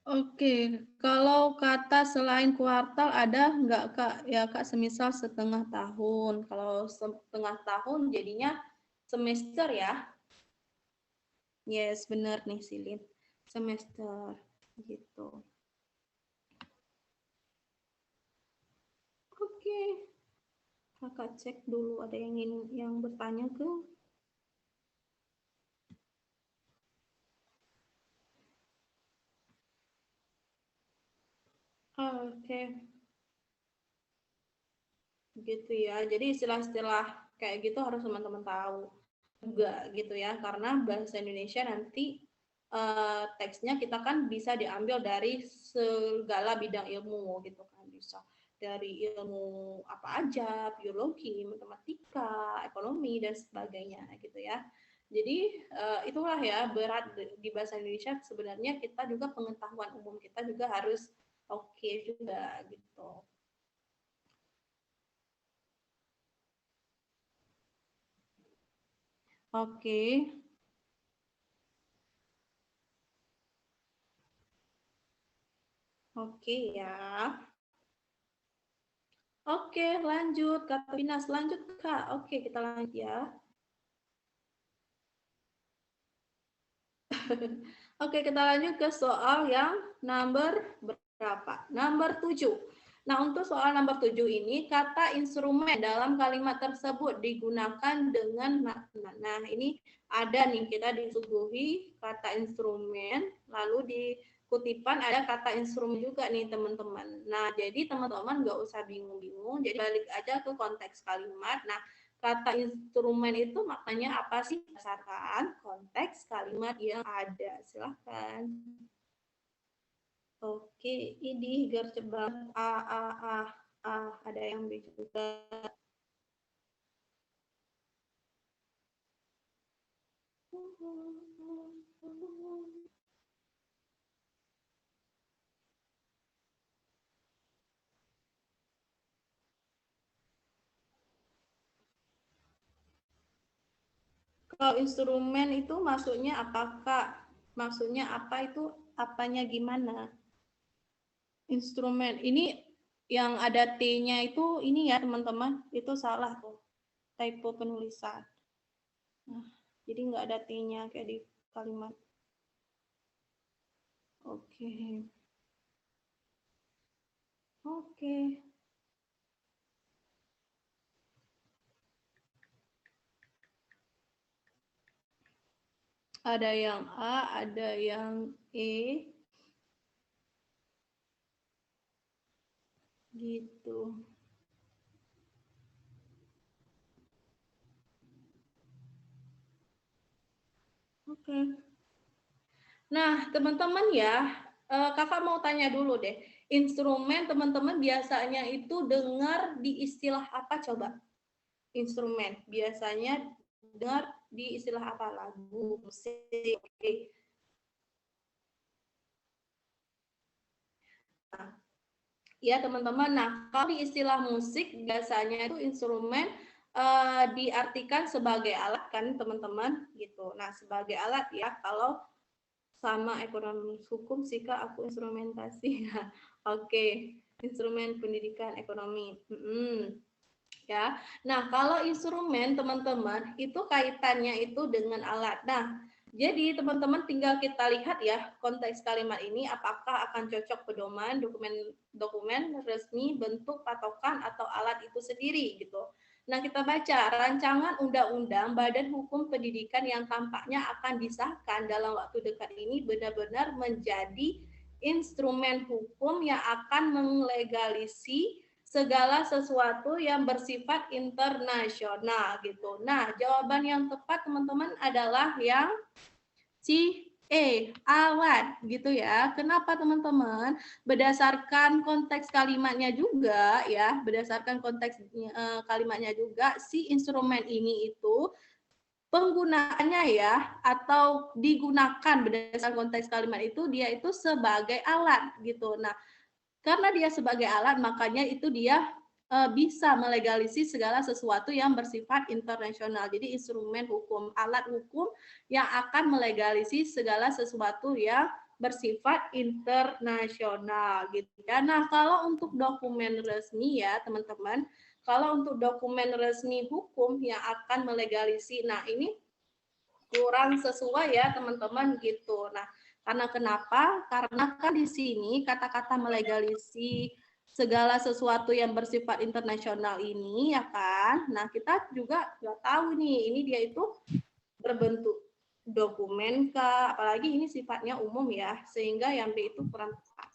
Oke, kalau kata selain kuartal ada nggak Kak? Ya Kak, semisal setengah tahun. Kalau setengah tahun jadinya semester ya. Yes, benar nih Silin. Semester gitu. Oke. Kakak cek dulu ada yang ingin yang bertanya ke. Oke. Gitu ya. Jadi istilah-istilah kayak gitu harus teman-teman tahu juga gitu ya. Karena bahasa Indonesia nanti teksnya kita kan bisa diambil dari segala bidang ilmu gitu kan. Bisa dari ilmu apa aja, biologi, matematika, ekonomi dan sebagainya gitu ya. Jadi itulah ya berat di bahasa Indonesia sebenarnya kita juga pengetahuan umum kita juga harus oke juga gitu. Oke. Oke ya. Oke, lanjut Kak Pinas. Lanjut Kak. Oke, kita lanjut ya. Oke, kita lanjut ke soal yang number berapa? Number 7. Nah, untuk soal nomor 7 ini, kata instrumen dalam kalimat tersebut digunakan dengan makna. Nah, ini ada nih, kita disuguhi kata instrumen, lalu di kutipan ada kata instrumen juga nih, teman-teman. Nah, jadi teman-teman nggak usah bingung-bingung, jadi balik aja ke konteks kalimat. Nah, kata instrumen itu maknanya apa sih? Berdasarkan konteks kalimat yang ada. Silahkan. Oke, ini gercep banget. Ada yang B juga. Kalau instrumen itu maksudnya apakah? Maksudnya apa itu? Apanya gimana? Instrumen ini yang ada T-nya itu ini ya teman-teman, itu salah tuh. Typo penulisan. Nah, jadi nggak ada T-nya kayak di kalimat. Oke. Oke. Ada yang A, ada yang E. Gitu. Oke. Nah, teman-teman ya, Kakak mau tanya dulu deh, instrumen teman-teman biasanya itu dengar di istilah apa coba? Instrumen biasanya dengar di istilah apa? Lagu, musik, oke. Nah, ya teman-teman, nah kalau di istilah musik biasanya itu instrumen diartikan sebagai alat kan teman-teman gitu. Nah sebagai alat ya kalau sama ekonomi hukum sih Kak, aku instrumentasi. Oke, instrumen pendidikan ekonomi. Ya. Nah, kalau instrumen teman-teman itu kaitannya itu dengan alat. Nah, jadi teman-teman tinggal kita lihat ya konteks kalimat ini apakah akan cocok pedoman, dokumen resmi, bentuk patokan atau alat itu sendiri gitu. Nah, kita baca rancangan undang-undang Badan Hukum Pendidikan yang tampaknya akan disahkan dalam waktu dekat ini benar-benar menjadi instrumen hukum yang akan menglegalisi segala sesuatu yang bersifat internasional gitu. Nah, jawaban yang tepat teman-teman adalah yang C, alat gitu ya. Kenapa teman-teman? Berdasarkan konteks kalimatnya juga ya, berdasarkan konteks kalimatnya juga si instrumen ini itu penggunaannya ya atau digunakan berdasarkan konteks kalimat itu dia itu sebagai alat gitu. Nah, karena dia sebagai alat, makanya itu dia bisa melegalisir segala sesuatu yang bersifat internasional. Jadi instrumen hukum, alat hukum yang akan melegalisir segala sesuatu yang bersifat internasional gitu ya. Nah, kalau untuk dokumen resmi ya, teman-teman, kalau untuk dokumen resmi hukum yang akan melegalisir, nah ini kurang sesuai ya teman-teman gitu. Nah, karena kenapa? Karena kan di sini kata-kata melegalisi segala sesuatu yang bersifat internasional ini ya kan. Nah, kita juga nggak tahu nih, ini dia itu berbentuk dokumen kah, apalagi ini sifatnya umum ya, sehingga yang B itu kurang tepat.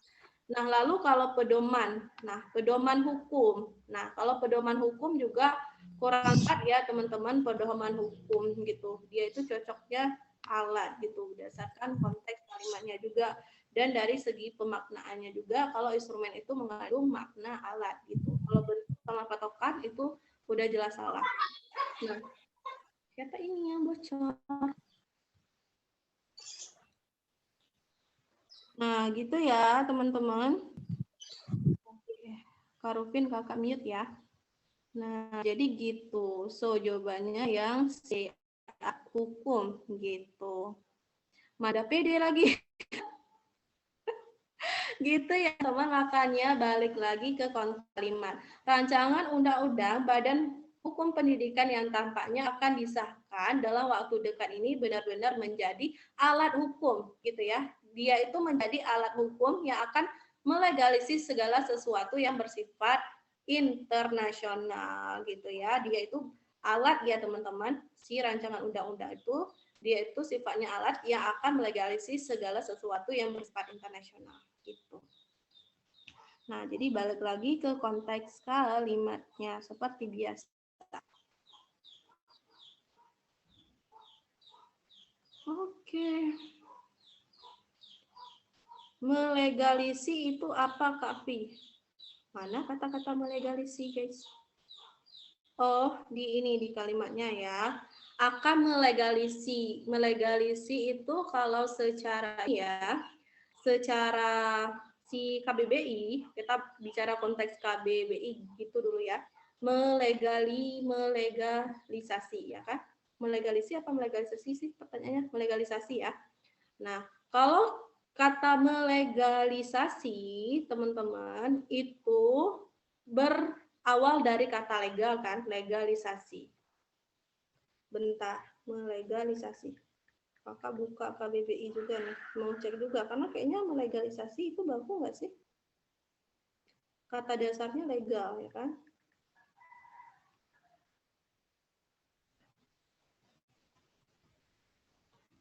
Nah, lalu kalau pedoman, nah pedoman hukum. Nah, kalau pedoman hukum juga kurang tepat ya teman-teman, pedoman hukum gitu. Dia itu cocoknya alat gitu, berdasarkan konteks kalimatnya juga. Dan dari segi pemaknaannya juga, kalau instrumen itu mengandung makna alat gitu. Kalau bentuk sama patokan itu udah jelas salah. Nah, kata ini yang bocor. Nah, gitu ya teman-teman. Kak Rufin, kakak mute ya. Nah, jadi gitu. So, jawabannya yang C, hukum gitu. Mada pede lagi. Gitu ya teman, makanya balik lagi ke kalimat. Rancangan undang-undang Badan Hukum Pendidikan yang tampaknya akan disahkan dalam waktu dekat ini benar-benar menjadi alat hukum gitu ya. Dia itu menjadi alat hukum yang akan melegalisir segala sesuatu yang bersifat internasional gitu ya. Dia itu alat ya teman-teman, si rancangan undang-undang itu dia itu sifatnya alat yang akan melegalisir segala sesuatu yang bersifat internasional gitu. Nah, jadi balik lagi ke konteks kalimatnya seperti biasa. Oke. Melegalisi itu apa, Kak Vi? Mana kata-kata melegalisi, guys? Oh, di kalimatnya ya. Akan melegalisi. Melegalisi itu kalau secara ya, secara si KBBI, kita bicara konteks KBBI gitu dulu ya. Melegalisasi ya kan? Melegalisasi apa melegalisasi sih pertanyaannya? Melegalisasi ya. Nah, kalau kata melegalisasi, teman-teman, itu berawal dari kata legal kan, legalisasi. Bentar, melegalisasi. Kakak buka KBBI juga nih, mau cek juga, karena kayaknya melegalisasi itu baku nggak sih? Kata dasarnya legal, ya kan?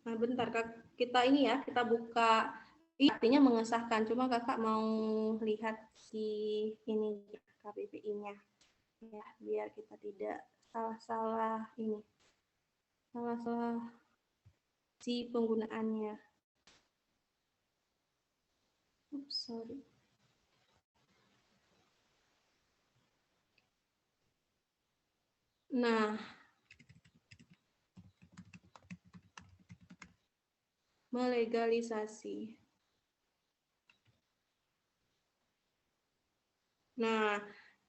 Nah, bentar, Kak, kita ini ya, kita buka, artinya mengesahkan, cuma kakak mau lihat si ini KBBI-nya, ya, biar kita tidak salah-salah ini, salah-salah si penggunaannya. Sorry. Nah, melegalisasi. Nah,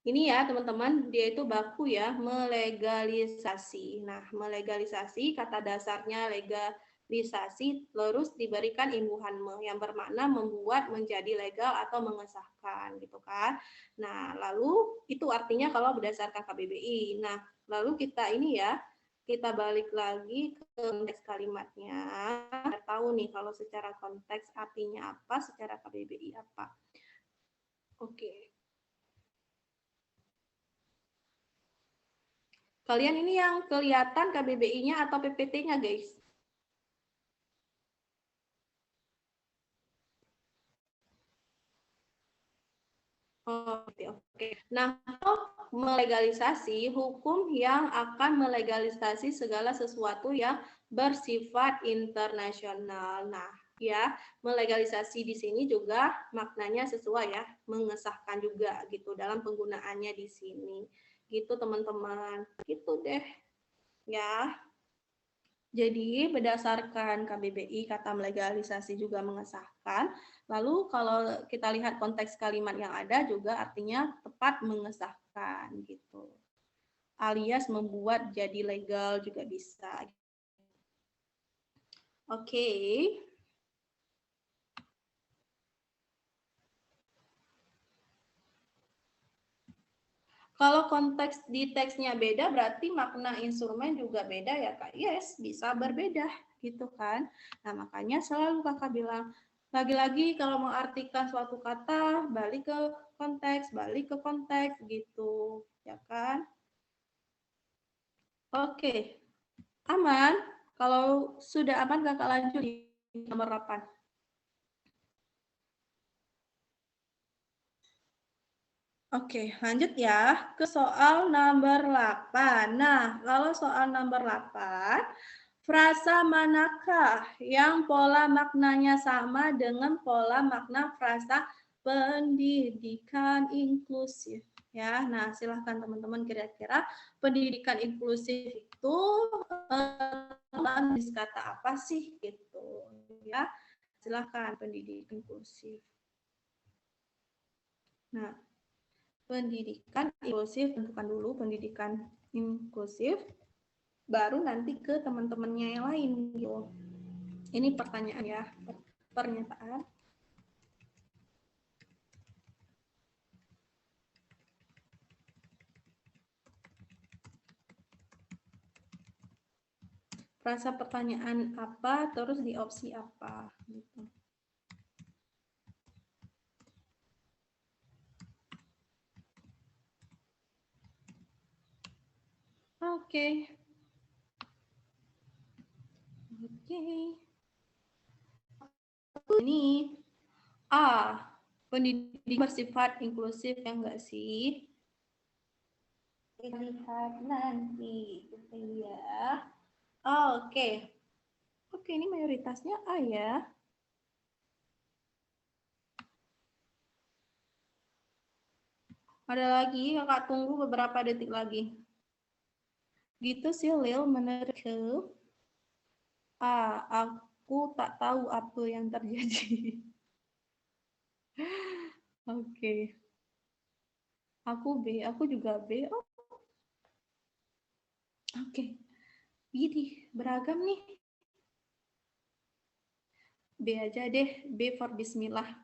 ini ya teman-teman, dia itu baku ya, melegalisasi. Nah, melegalisasi kata dasarnya legalisasi terus diberikan imbuhan yang bermakna membuat menjadi legal atau mengesahkan gitu kan. Nah, lalu itu artinya kalau berdasarkan KBBI. Nah, lalu kita ini ya, kita balik lagi ke konteks kalimatnya. Kita tahu nih kalau secara konteks artinya apa, secara KBBI apa. Oke. Kalian ini yang kelihatan KBBI-nya atau PPT-nya, guys? Oke. Nah, melegalisasi hukum yang akan melegalisasi segala sesuatu yang bersifat internasional. Nah, ya, melegalisasi di sini juga maknanya sesuai ya, mengesahkan juga gitu dalam penggunaannya di sini. Gitu teman-teman. Gitu deh. Ya. Jadi berdasarkan KBBI kata melegalisasi juga mengesahkan. Lalu kalau kita lihat konteks kalimat yang ada juga artinya tepat mengesahkan gitu. Alias membuat jadi legal juga bisa. Oke. Kalau konteks di teksnya beda, berarti makna instrumen juga beda ya Kak? Yes, bisa berbeda gitu kan. Nah makanya selalu Kakak bilang, lagi-lagi kalau mengartikan suatu kata, balik ke konteks gitu, ya kan? Oke, aman. Kalau sudah aman Kakak lanjut di nomor 8. Oke, lanjut ya ke soal nomor 8. Nah, kalau soal nomor 8, frasa manakah yang pola maknanya sama dengan pola makna frasa pendidikan inklusif? Ya, nah silahkan teman-teman kira-kira pendidikan inklusif itu kata apa sih gitu ya? Silahkan pendidikan inklusif. Nah, pendidikan inklusif, tentukan dulu pendidikan inklusif, baru nanti ke teman-temannya yang lain gitu. Ini pertanyaan ya, pernyataan. Frasa pertanyaan apa, terus di opsi apa gitu. Oke. Ini A, pendidik bersifat inklusif ya enggak sih? Lihat nanti gitu ya. Oke. Oke, ini mayoritasnya A ya. Ada lagi, kakak tunggu beberapa detik lagi. Gitu sih Lil menurutku. Aku tak tahu apa yang terjadi. Oke. Aku B, aku juga B. Oh, oke. Ini beragam nih. B aja deh, B for Bismillah.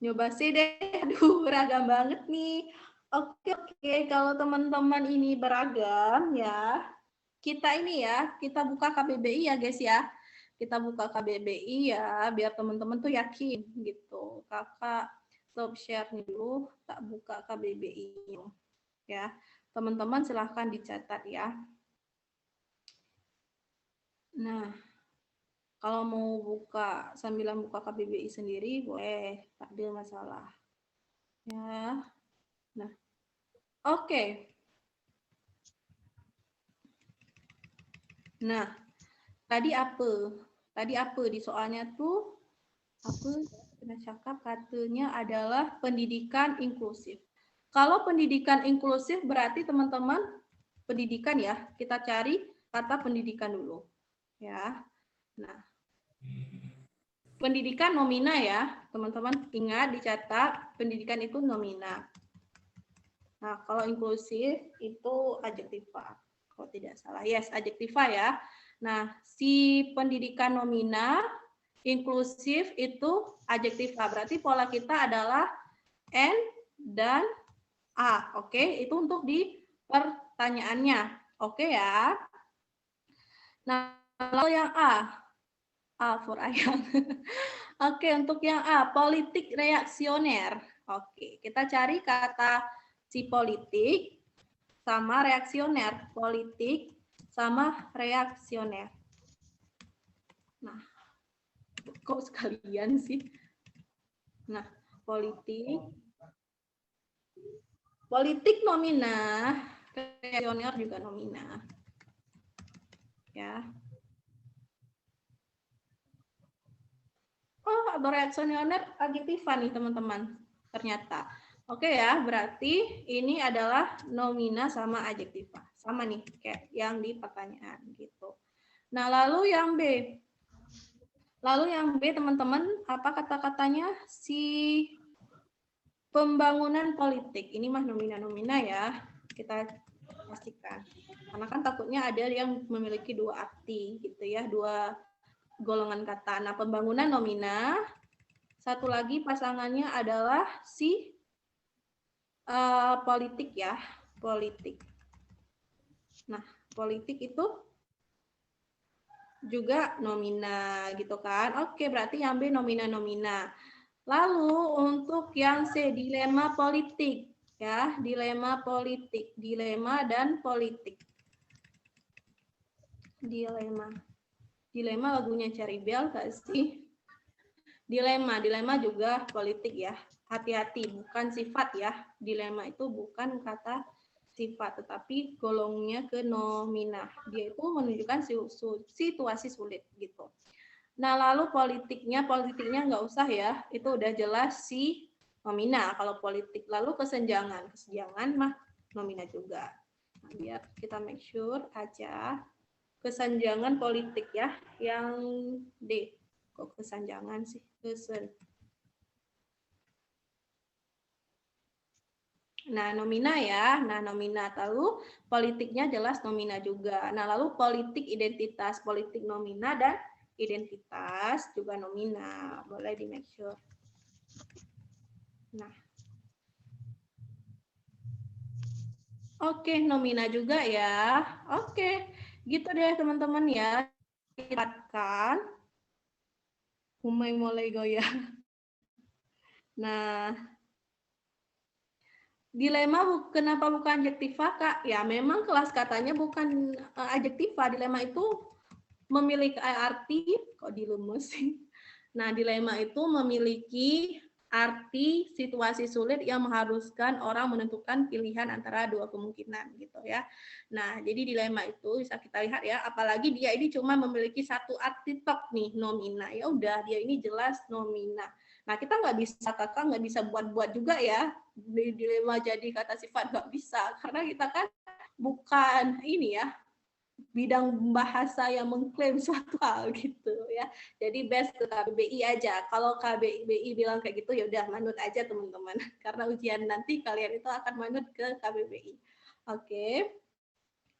Nyoba C deh, aduh beragam banget nih. Oke, kalau teman-teman ini beragam ya, kita ini ya, kita buka KBBI ya guys ya. Kita buka KBBI ya, biar teman-teman tuh yakin gitu. Kakak stop share dulu, tak buka KBBI ya. Teman-teman silahkan dicatat ya. Nah, kalau mau buka sambil buka KBBI sendiri boleh, tak ada masalah. Ya. Nah, oke. Nah, tadi apa? Tadi apa di soalnya tuh? Apa? cakap katanya adalah pendidikan inklusif. Kalau pendidikan inklusif berarti teman-teman pendidikan ya, kita cari kata pendidikan dulu. Ya. Nah, pendidikan nomina ya, teman-teman ingat dicatat pendidikan itu nomina. Nah, kalau inklusif itu adjektiva. Kalau tidak salah, yes, adjektiva ya. Nah, si pendidikan nomina inklusif itu adjektiva. Berarti pola kita adalah N dan A. Oke, itu untuk di pertanyaannya. Oke ya. Nah, lalu yang A for ayam. Oke, untuk yang A, politik reaksioner. Oke, kita cari kata si politik sama reaksioner. Politik sama reaksioner. Nah, kok sekalian sih? Nah, politik nomina, reaksioner juga nomina. Ya. Oh, reaksioner adjektiva nih teman-teman. Ternyata. Oke ya, berarti ini adalah nomina sama adjektiva. Sama nih kayak yang di pertanyaan gitu. Nah, lalu yang B. Lalu yang B teman-teman, apa kata-katanya? Si pembangunan politik. Ini mah nomina-nomina ya. Kita pastikan. Karena kan takutnya ada yang memiliki dua arti gitu ya, dua golongan kata. Nah, pembangunan nomina. Satu lagi pasangannya adalah si politik ya, politik. Nah, politik itu juga nomina gitu kan. Oke, berarti yang B nomina-nomina. Lalu untuk yang C, dilema politik ya, dilema politik, dilema dan politik. Dilema lagunya Cherry Bell gak sih? Dilema juga politik ya. Hati-hati, bukan sifat ya. Dilema itu bukan kata sifat, tetapi golongnya ke nomina. Dia itu menunjukkan situasi sulit gitu. Nah, lalu politiknya nggak usah ya. Itu udah jelas si nomina kalau politik. Lalu kesenjangan mah nomina juga. Nah, biar kita make sure aja kesenjangan politik ya. Yang D. Kok kesenjangan sih? Nah, nomina ya. Nah, nomina. Lalu politiknya jelas nomina juga. Nah, lalu politik identitas, politik nomina dan identitas juga nomina. Boleh di make sure. Nah. Oke, nomina juga ya. Oke. Gitu deh teman-teman ya. Dapatkan. Mulai goyah. Nah, dilema kenapa bukan adjektiva, Kak? Ya, memang kelas katanya bukan adjektiva. Dilema itu memiliki arti, kok dilemesin. Nah, dilema itu memiliki arti situasi sulit yang mengharuskan orang menentukan pilihan antara dua kemungkinan gitu ya. Nah, jadi dilema itu bisa kita lihat ya, apalagi dia ini cuma memiliki satu arti tok nih, nomina. Ya udah, dia ini jelas nomina. Nah, kita nggak bisa, kakak nggak bisa buat-buat juga ya, dilema jadi kata sifat nggak bisa, karena kita kan bukan ini ya, bidang bahasa yang mengklaim suatu hal gitu ya. Jadi best ke KBBI aja. Kalau KBBI bilang kayak gitu ya udah manut aja teman-teman. Karena ujian nanti kalian itu akan manut ke KBBI. Oke.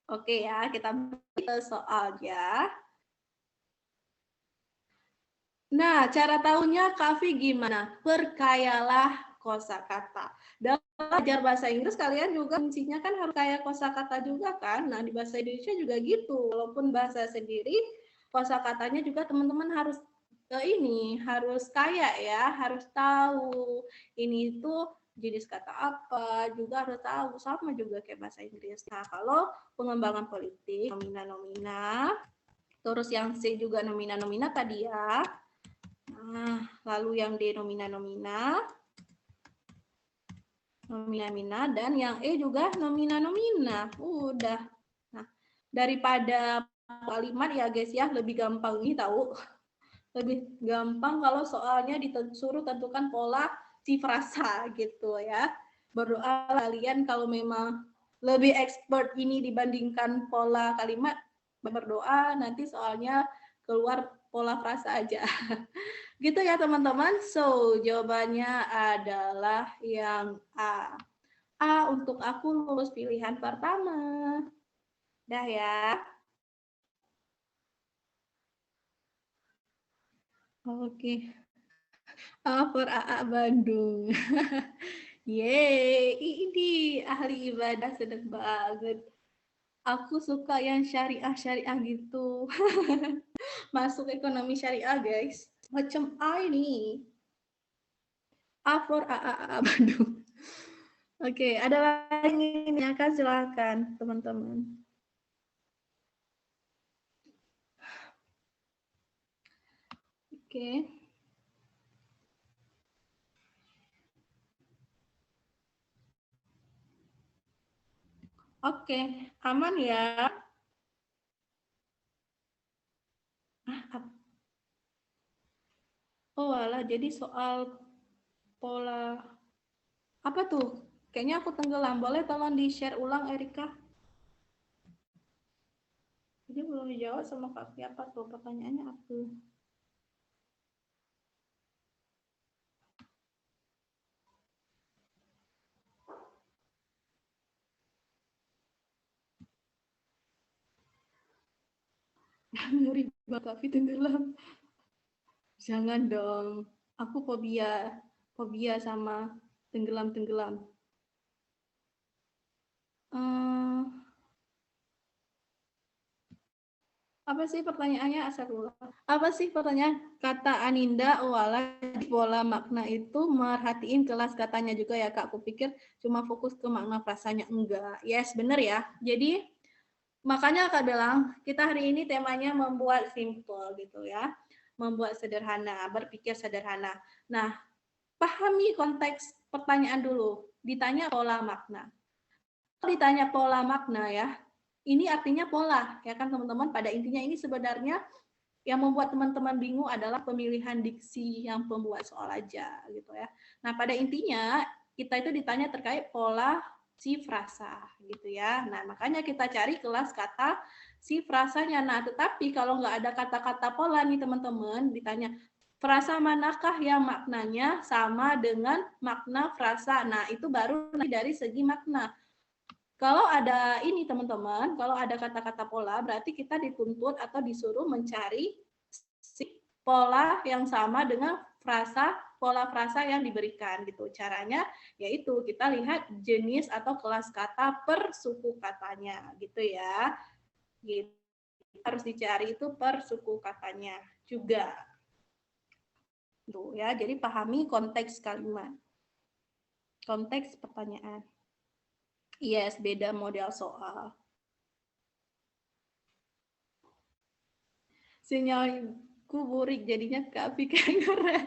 Oke ya, kita ke soalnya. Nah, cara tahunya Kavi gimana? Perkayalah kosakata. Dalam belajar bahasa Inggris kalian juga kuncinya kan harus kaya kosakata juga kan. Nah, di bahasa Indonesia juga gitu. Walaupun bahasa sendiri, kosakatanya juga teman-teman harus harus kaya ya, harus tahu ini itu jenis kata apa, juga harus tahu, sama juga kayak bahasa Inggris. Nah, kalau pengembangan politik, nomina-nomina, terus yang C juga nomina-nomina tadi ya. Nah, lalu yang D nomina-nomina, nomina-nomina, dan yang E juga nomina-nomina. Udah. Nah, daripada kalimat ya guys ya, lebih gampang nih tahu. Lebih gampang kalau soalnya disuruh tentukan pola si frasa gitu ya. Berdoa kalian kalau memang lebih expert ini dibandingkan pola kalimat, berdoa nanti soalnya keluar pola frasa aja. Gitu ya teman-teman. So, jawabannya adalah yang A. A untuk aku lulus pilihan pertama. Dah ya. Oke. A for AA Bandung. Yeay, ini ahli ibadah seneng banget. Aku suka yang syariah-syariah gitu. Masuk ekonomi syariah, guys. Macam A ini. A for AA Bandung. Oke, ada lagi yang akan silakan teman-teman. Oke. Oke, aman ya. Oh, alah, jadi soal pola apa tuh? Kayaknya aku tenggelam. Boleh tolong di-share ulang, Erika? Jadi belum dijawab sama Kak siapa tuh? Pertanyaannya apa? Ngeri banget, tapi tenggelam. Jangan dong. Aku fobia. Fobia sama tenggelam-tenggelam. Apa sih pertanyaannya? Asal ulang. Apa sih pertanyaan? Kata Aninda, wala di pola makna itu merhatiin kelas katanya juga ya Kak. Aku pikir cuma fokus ke makna frasanya. Enggak. Yes, bener ya. Jadi makanya Kak bilang, kita hari ini temanya membuat simple gitu ya. Membuat sederhana, berpikir sederhana. Nah, pahami konteks pertanyaan dulu. Ditanya pola makna. Kalau ditanya pola makna ya, ini artinya pola. Ya kan teman-teman, pada intinya ini sebenarnya yang membuat teman-teman bingung adalah pemilihan diksi yang pembuat soal aja gitu ya. Nah, pada intinya kita itu ditanya terkait pola si frasa gitu ya. Nah, makanya kita cari kelas kata si frasanya. Nah, tetapi kalau nggak ada kata-kata pola nih teman-teman, ditanya frasa manakah yang maknanya sama dengan makna frasa. Nah, itu baru dari segi makna. Kalau ada ini teman-teman, kalau ada kata-kata pola, berarti kita dituntut atau disuruh mencari pola yang sama dengan pola frasa yang diberikan gitu. Caranya yaitu kita lihat jenis atau kelas kata per suku katanya gitu ya. Gitu. Harus dicari itu per suku katanya juga. Tuh ya, jadi pahami konteks kalimat. Konteks pertanyaan. Yes, beda model soal. Sinyalku burik jadinya kepikiran keren.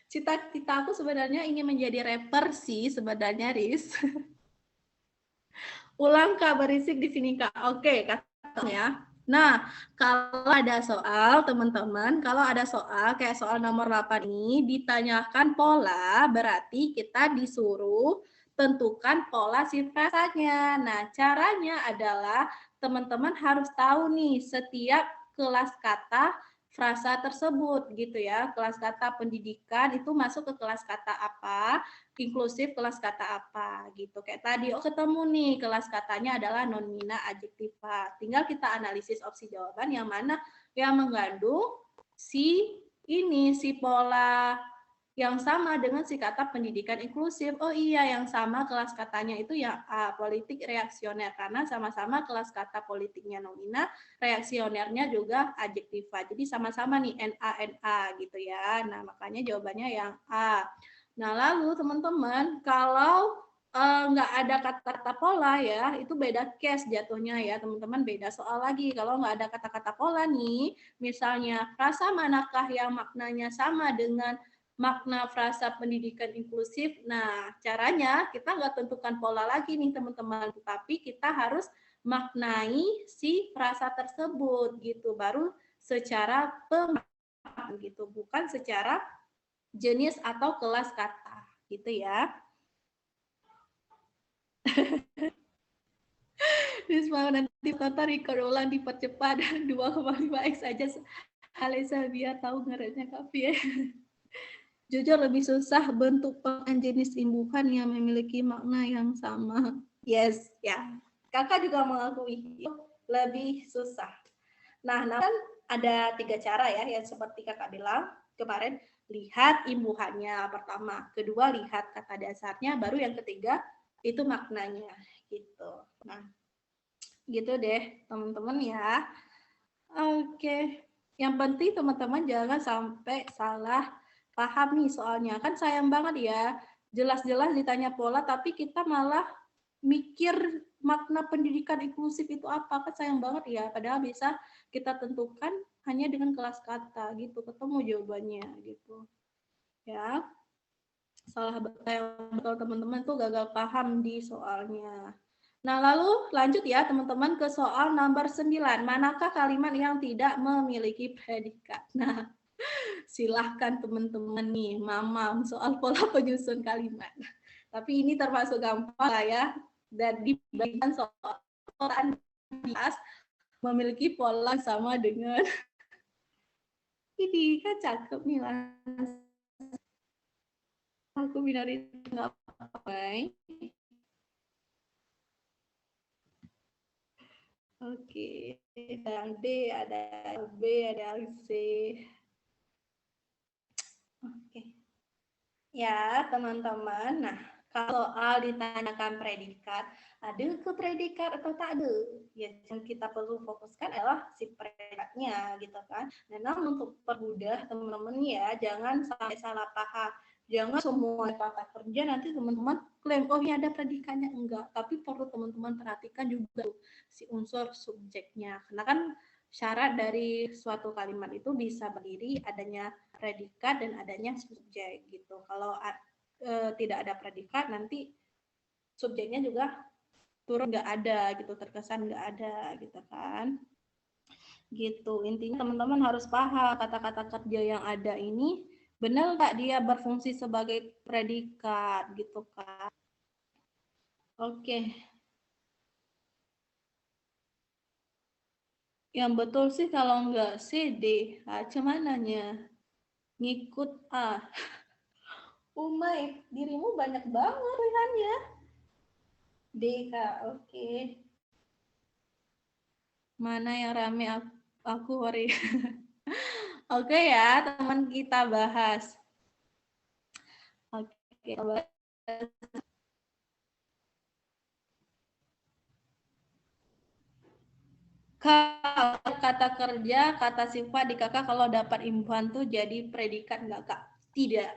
Cita-cita aku sebenarnya ingin menjadi rapper sih sebenarnya, Riz. Ulang Kak, berisik di sini Kak. Oke, kata ya. Nah, kalau ada soal teman-teman, kalau ada soal kayak soal nomor 8 ini ditanyakan pola, berarti kita disuruh tentukan pola frasanya. Nah, caranya adalah teman-teman harus tahu nih setiap kelas kata frasa tersebut gitu ya. Kelas kata pendidikan itu masuk ke kelas kata apa, inklusif kelas kata apa gitu. Kayak tadi ketemu nih kelas katanya adalah nonmina adjektiva. Tinggal kita analisis opsi jawaban yang mana yang mengandung si pola yang sama dengan si kata pendidikan inklusif. Oh iya, yang sama kelas katanya itu yang politik reaksioner karena sama-sama kelas kata politiknya nomina, reaksionernya juga adjektiva. Jadi sama-sama nih NA gitu ya. Nah, makanya jawabannya yang A. Nah, lalu teman-teman, kalau nggak ada kata-kata pola ya, itu beda case jatuhnya ya, teman-teman, beda soal lagi. Kalau nggak ada kata-kata pola nih, misalnya frasa manakah yang maknanya sama dengan makna frasa pendidikan inklusif. Nah, caranya kita nggak tentukan pola lagi nih teman-teman, tapi kita harus maknai si frasa tersebut gitu, baru secara pemaknaan gitu, bukan secara jenis atau kelas kata gitu ya. Risma nanti kata record ulang dipercepat 2,5x aja Alisa biar tahu ngaretnya kapi ya. Jujur lebih susah bentuk jenis imbuhan yang memiliki makna yang sama. Yes, ya. Kakak juga mengakui itu lebih susah. Nah, kan ada 3 cara ya, yang seperti kakak bilang kemarin, lihat imbuhannya pertama, kedua lihat kata dasarnya, baru yang ketiga itu maknanya gitu. Nah, gitu deh teman-teman ya. Oke, yang penting teman-teman jangan sampai salah paham nih soalnya. Kan sayang banget ya, jelas-jelas ditanya pola tapi kita malah mikir makna pendidikan inklusif itu apa, kan sayang banget ya, padahal bisa kita tentukan hanya dengan kelas kata gitu, ketemu jawabannya gitu ya. Salah betul teman-teman tuh gagal paham di soalnya. Nah, lalu lanjut ya teman-teman ke soal nomor 9. Manakah kalimat yang tidak memiliki predikat? Nah, silahkan teman-teman nih, mamam soal pola penyusun kalimat. Tapi ini termasuk gampang lah ya. Dan di bagian soal memiliki pola sama dengan ini kan cakep nih lah. Aku binarin nggak apa-apa. Oke, ada yang D, ada yang B, ada yang C. Oke. Ya, teman-teman. Nah, kalau soal ditanyakan predikat, ada ke predikat atau tak ada? Ya, yang kita perlu fokuskan adalah si predikatnya, gitu kan. Nah, namun untuk permudah teman-teman ya, jangan sampai salah paham. Jangan semua kata kerja nanti teman-teman klaim, oh ini ada predikatnya. Enggak, tapi perlu teman-teman perhatikan juga si unsur subjeknya. Karena kan syarat dari suatu kalimat itu bisa berdiri adanya predikat dan adanya subjek gitu. Kalau tidak ada predikat nanti subjeknya juga turun nggak ada gitu, terkesan nggak ada gitu kan. Gitu. Intinya teman-teman harus paham kata-kata kerja yang ada ini benar nggak dia berfungsi sebagai predikat gitu kan. Oke. Yang betul sih kalau nggak C, D. Nah, cumananya ngikut A. Umay, dirimu banyak banget pilihannya. D, Kak. Oke. Mana yang rame aku hari. Oke ya, teman kita bahas. Oke, bahas. Kata kerja, kata sifat di kakak kalau dapat imbuhan tuh jadi predikat nggak kak? Tidak,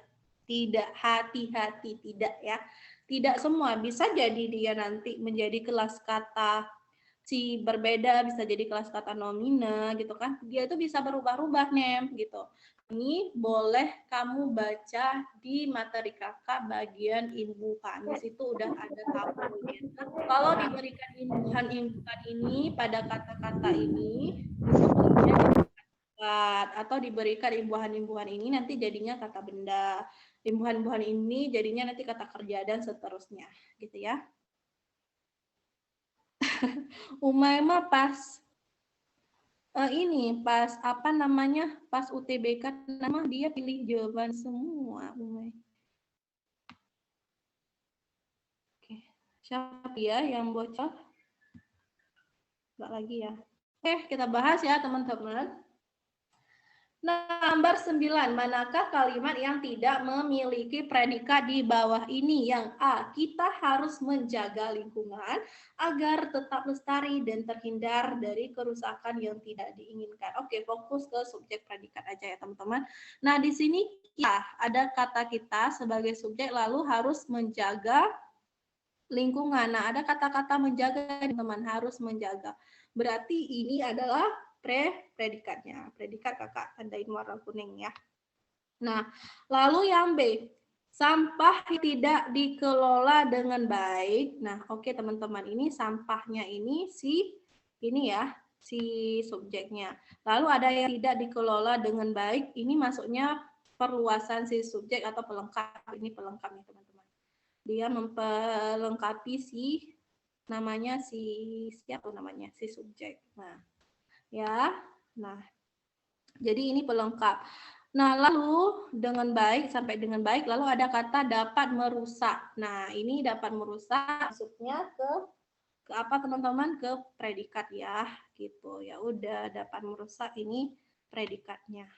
tidak, hati-hati, tidak ya. Tidak semua, bisa jadi dia nanti menjadi kelas kata si berbeda, bisa jadi kelas kata nomina gitu kan. Dia itu bisa berubah-ubah nem gitu. Ini boleh kamu baca di materi kakak bagian imbuhan. Di situ udah ada tabelnya. Kalau diberikan imbuhan ini pada kata-kata ini, atau diberikan imbuhan-imbuhan ini nanti jadinya kata benda. Imbuhan-imbuhan ini jadinya nanti kata kerja dan seterusnya, gitu ya. Umaima pas ini pas apa namanya pas UTBK nama dia pilih jawaban semua Umay. Oke. Siapa ya yang bocor? Enggak lagi ya. Oke, kita bahas ya teman-teman. Nomor 9, manakah kalimat yang tidak memiliki predikat di bawah ini? Yang A, kita harus menjaga lingkungan agar tetap lestari dan terhindar dari kerusakan yang tidak diinginkan. Oke, fokus ke subjek predikat aja ya teman-teman. Nah, di sini ya ada kata kita sebagai subjek lalu harus menjaga lingkungan. Nah, ada kata-kata menjaga teman-teman, harus menjaga. Berarti ini adalah predikatnya. Predikat kakak tandain warna kuning ya. Nah, lalu yang B, sampah tidak dikelola dengan baik. Nah, oke teman-teman, ini sampahnya ini ini ya, si subjeknya. Lalu ada yang tidak dikelola dengan baik, ini masuknya perluasan si subjek atau pelengkap. Ini pelengkap nih teman-teman. Dia memperlengkapi si namanya siapa namanya si subjek. Nah, ya. Nah, jadi ini pelengkap. Nah, lalu dengan baik sampai dengan baik, lalu ada kata dapat merusak. Nah, ini dapat merusak maksudnya ke apa teman-teman? Ke predikat ya, gitu. Ya udah dapat merusak ini predikatnya.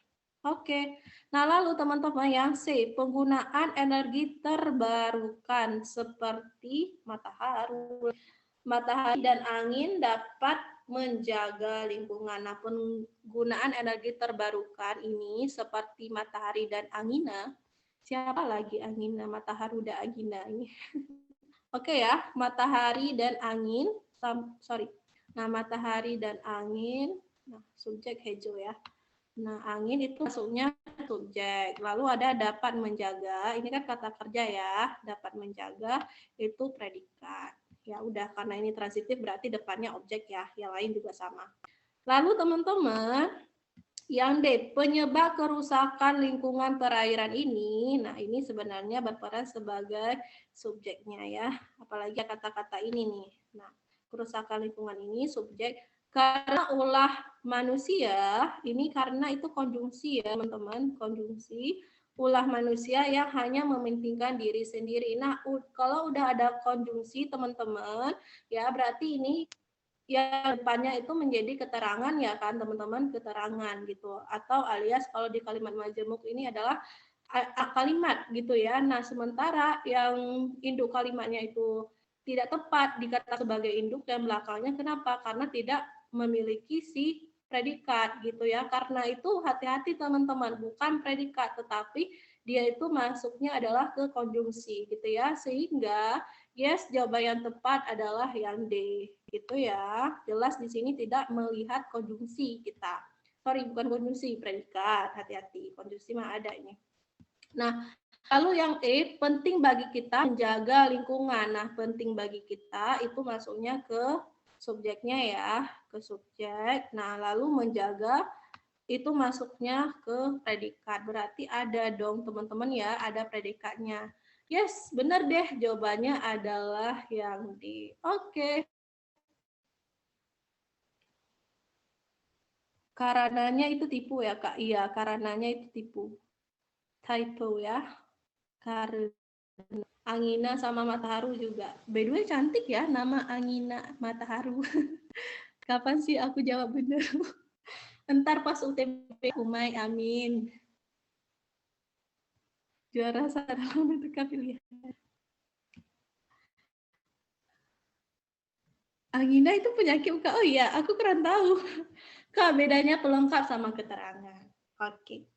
Oke. Nah, lalu teman-teman yang C, penggunaan energi terbarukan seperti matahari dan angin dapat menjaga lingkungan. Nah, penggunaan energi terbarukan ini seperti matahari dan angina. Siapa lagi angina, matahari dan angina ini? Oke ya, matahari dan angin. Nah, matahari dan angin. Nah, subjek hejo ya. Nah, angin itu masuknya subjek. Lalu ada dapat menjaga. Ini kan kata kerja ya. Dapat menjaga itu predikat. Ya udah, karena ini transitif berarti depannya objek ya. Yang lain juga sama. Lalu teman-teman, yang D, penyebab kerusakan lingkungan perairan ini. Nah, ini sebenarnya berperan sebagai subjeknya ya. Apalagi kata-kata ini nih. Nah, kerusakan lingkungan ini subjek karena ulah manusia, ini karena itu konjungsi ya teman-teman, konjungsi ulah manusia yang hanya mementingkan diri sendiri. Nah, kalau udah ada konjungsi teman-teman, ya berarti ini ya depannya itu menjadi keterangan ya kan teman-teman, keterangan gitu, atau alias kalau di kalimat majemuk ini adalah kalimat gitu ya. Nah, sementara yang induk kalimatnya itu tidak tepat dikata sebagai induk dan belakangnya kenapa? Karena tidak memiliki si predikat gitu ya. Karena itu hati-hati teman-teman, bukan predikat tetapi dia itu masuknya adalah ke konjungsi gitu ya. Sehingga yes, jawaban yang tepat adalah yang D gitu ya. Jelas di sini tidak melihat konjungsi kita. Sorry, bukan konjungsi, predikat. Hati-hati, konjungsi mah ada ini. Nah, lalu yang E, penting bagi kita menjaga lingkungan. Nah, penting bagi kita itu masuknya ke subjeknya ya, ke subjek. Nah, lalu menjaga itu masuknya ke predikat. Berarti ada dong teman-teman ya, ada predikatnya. Yes, benar deh, jawabannya adalah yang D. Oke. Karenanya itu tipu ya, Kak? Iya, karenanya itu tipu. Typo ya. Karena Angina sama Mataharu juga. By the way cantik ya nama Angina Mataharu. Kapan sih aku jawab bener? Entar pas UTB Umay, amin. Juara satu menentukan pilihan. Angina itu penyakit Kak. Oh iya, aku kurang tahu. Kak, bedanya pelengkap sama keterangan. Oke.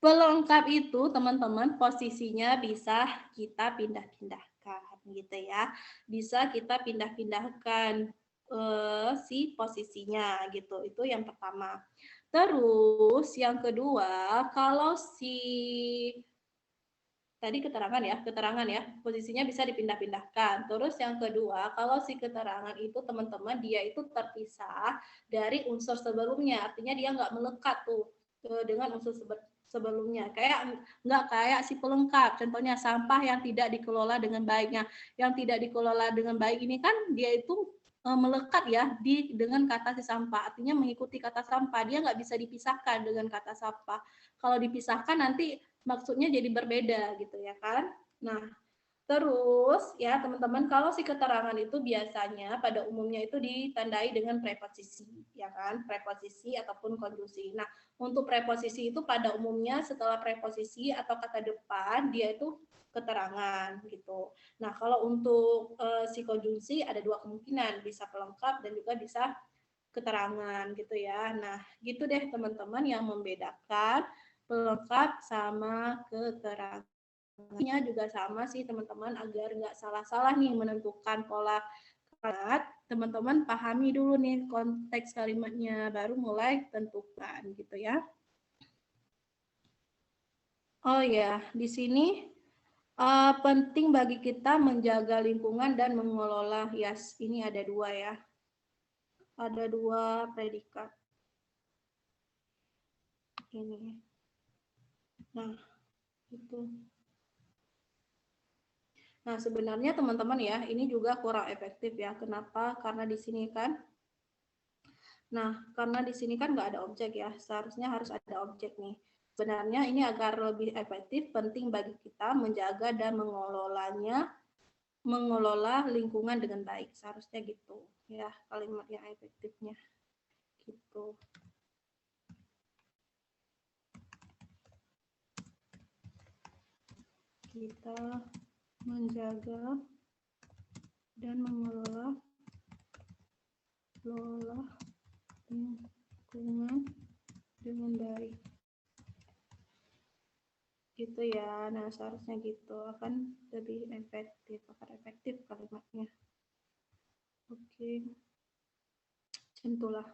Pelengkap itu teman-teman posisinya bisa kita pindah-pindahkan gitu ya. Bisa kita pindah-pindahkan si posisinya gitu. Itu yang pertama. Terus yang kedua, kalau si tadi keterangan ya, posisinya bisa dipindah-pindahkan. Terus yang kedua, kalau si keterangan itu teman-teman dia itu terpisah dari unsur sebelumnya, artinya dia nggak melekat tuh dengan unsur sebelumnya. Nggak kayak si pelengkap, contohnya sampah yang tidak dikelola dengan baiknya. Yang tidak dikelola dengan baik ini kan dia itu melekat ya dengan kata si sampah, artinya mengikuti kata sampah, dia nggak bisa dipisahkan dengan kata sampah. Kalau dipisahkan nanti maksudnya jadi berbeda gitu ya kan. Nah, terus ya teman-teman, kalau si keterangan itu biasanya pada umumnya itu ditandai dengan preposisi ya kan, preposisi ataupun konjungsi. Nah, untuk preposisi itu pada umumnya setelah preposisi atau kata depan dia itu keterangan gitu. Nah, kalau untuk si konjungsi ada dua kemungkinan, bisa pelengkap dan juga bisa keterangan gitu ya. Nah, gitu deh teman-teman yang membedakan pelengkap sama keterangan. Juga sama sih teman-teman, agar nggak salah-salah nih menentukan pola kalimat. Teman-teman pahami dulu nih konteks kalimatnya, baru mulai tentukan gitu ya. Oh ya, di sini penting bagi kita menjaga lingkungan dan mengelola hias. Ini ada dua ya. ada dua predikat. Ini. Nah, itu. Nah, sebenarnya teman-teman ya, ini juga kurang efektif ya. Kenapa? Karena di sini kan, karena di sini kan nggak ada objek ya. Seharusnya harus ada objek nih. Sebenarnya ini agar lebih efektif, penting bagi kita menjaga dan mengelola lingkungan dengan baik. Seharusnya gitu ya, kalimat yang efektifnya. Gitu. Kita menjaga dan mengelola lingkungan dengan baik. Gitu ya. Nah, seharusnya gitu akan lebih efektif, kalimatnya. Oke. Contohlah.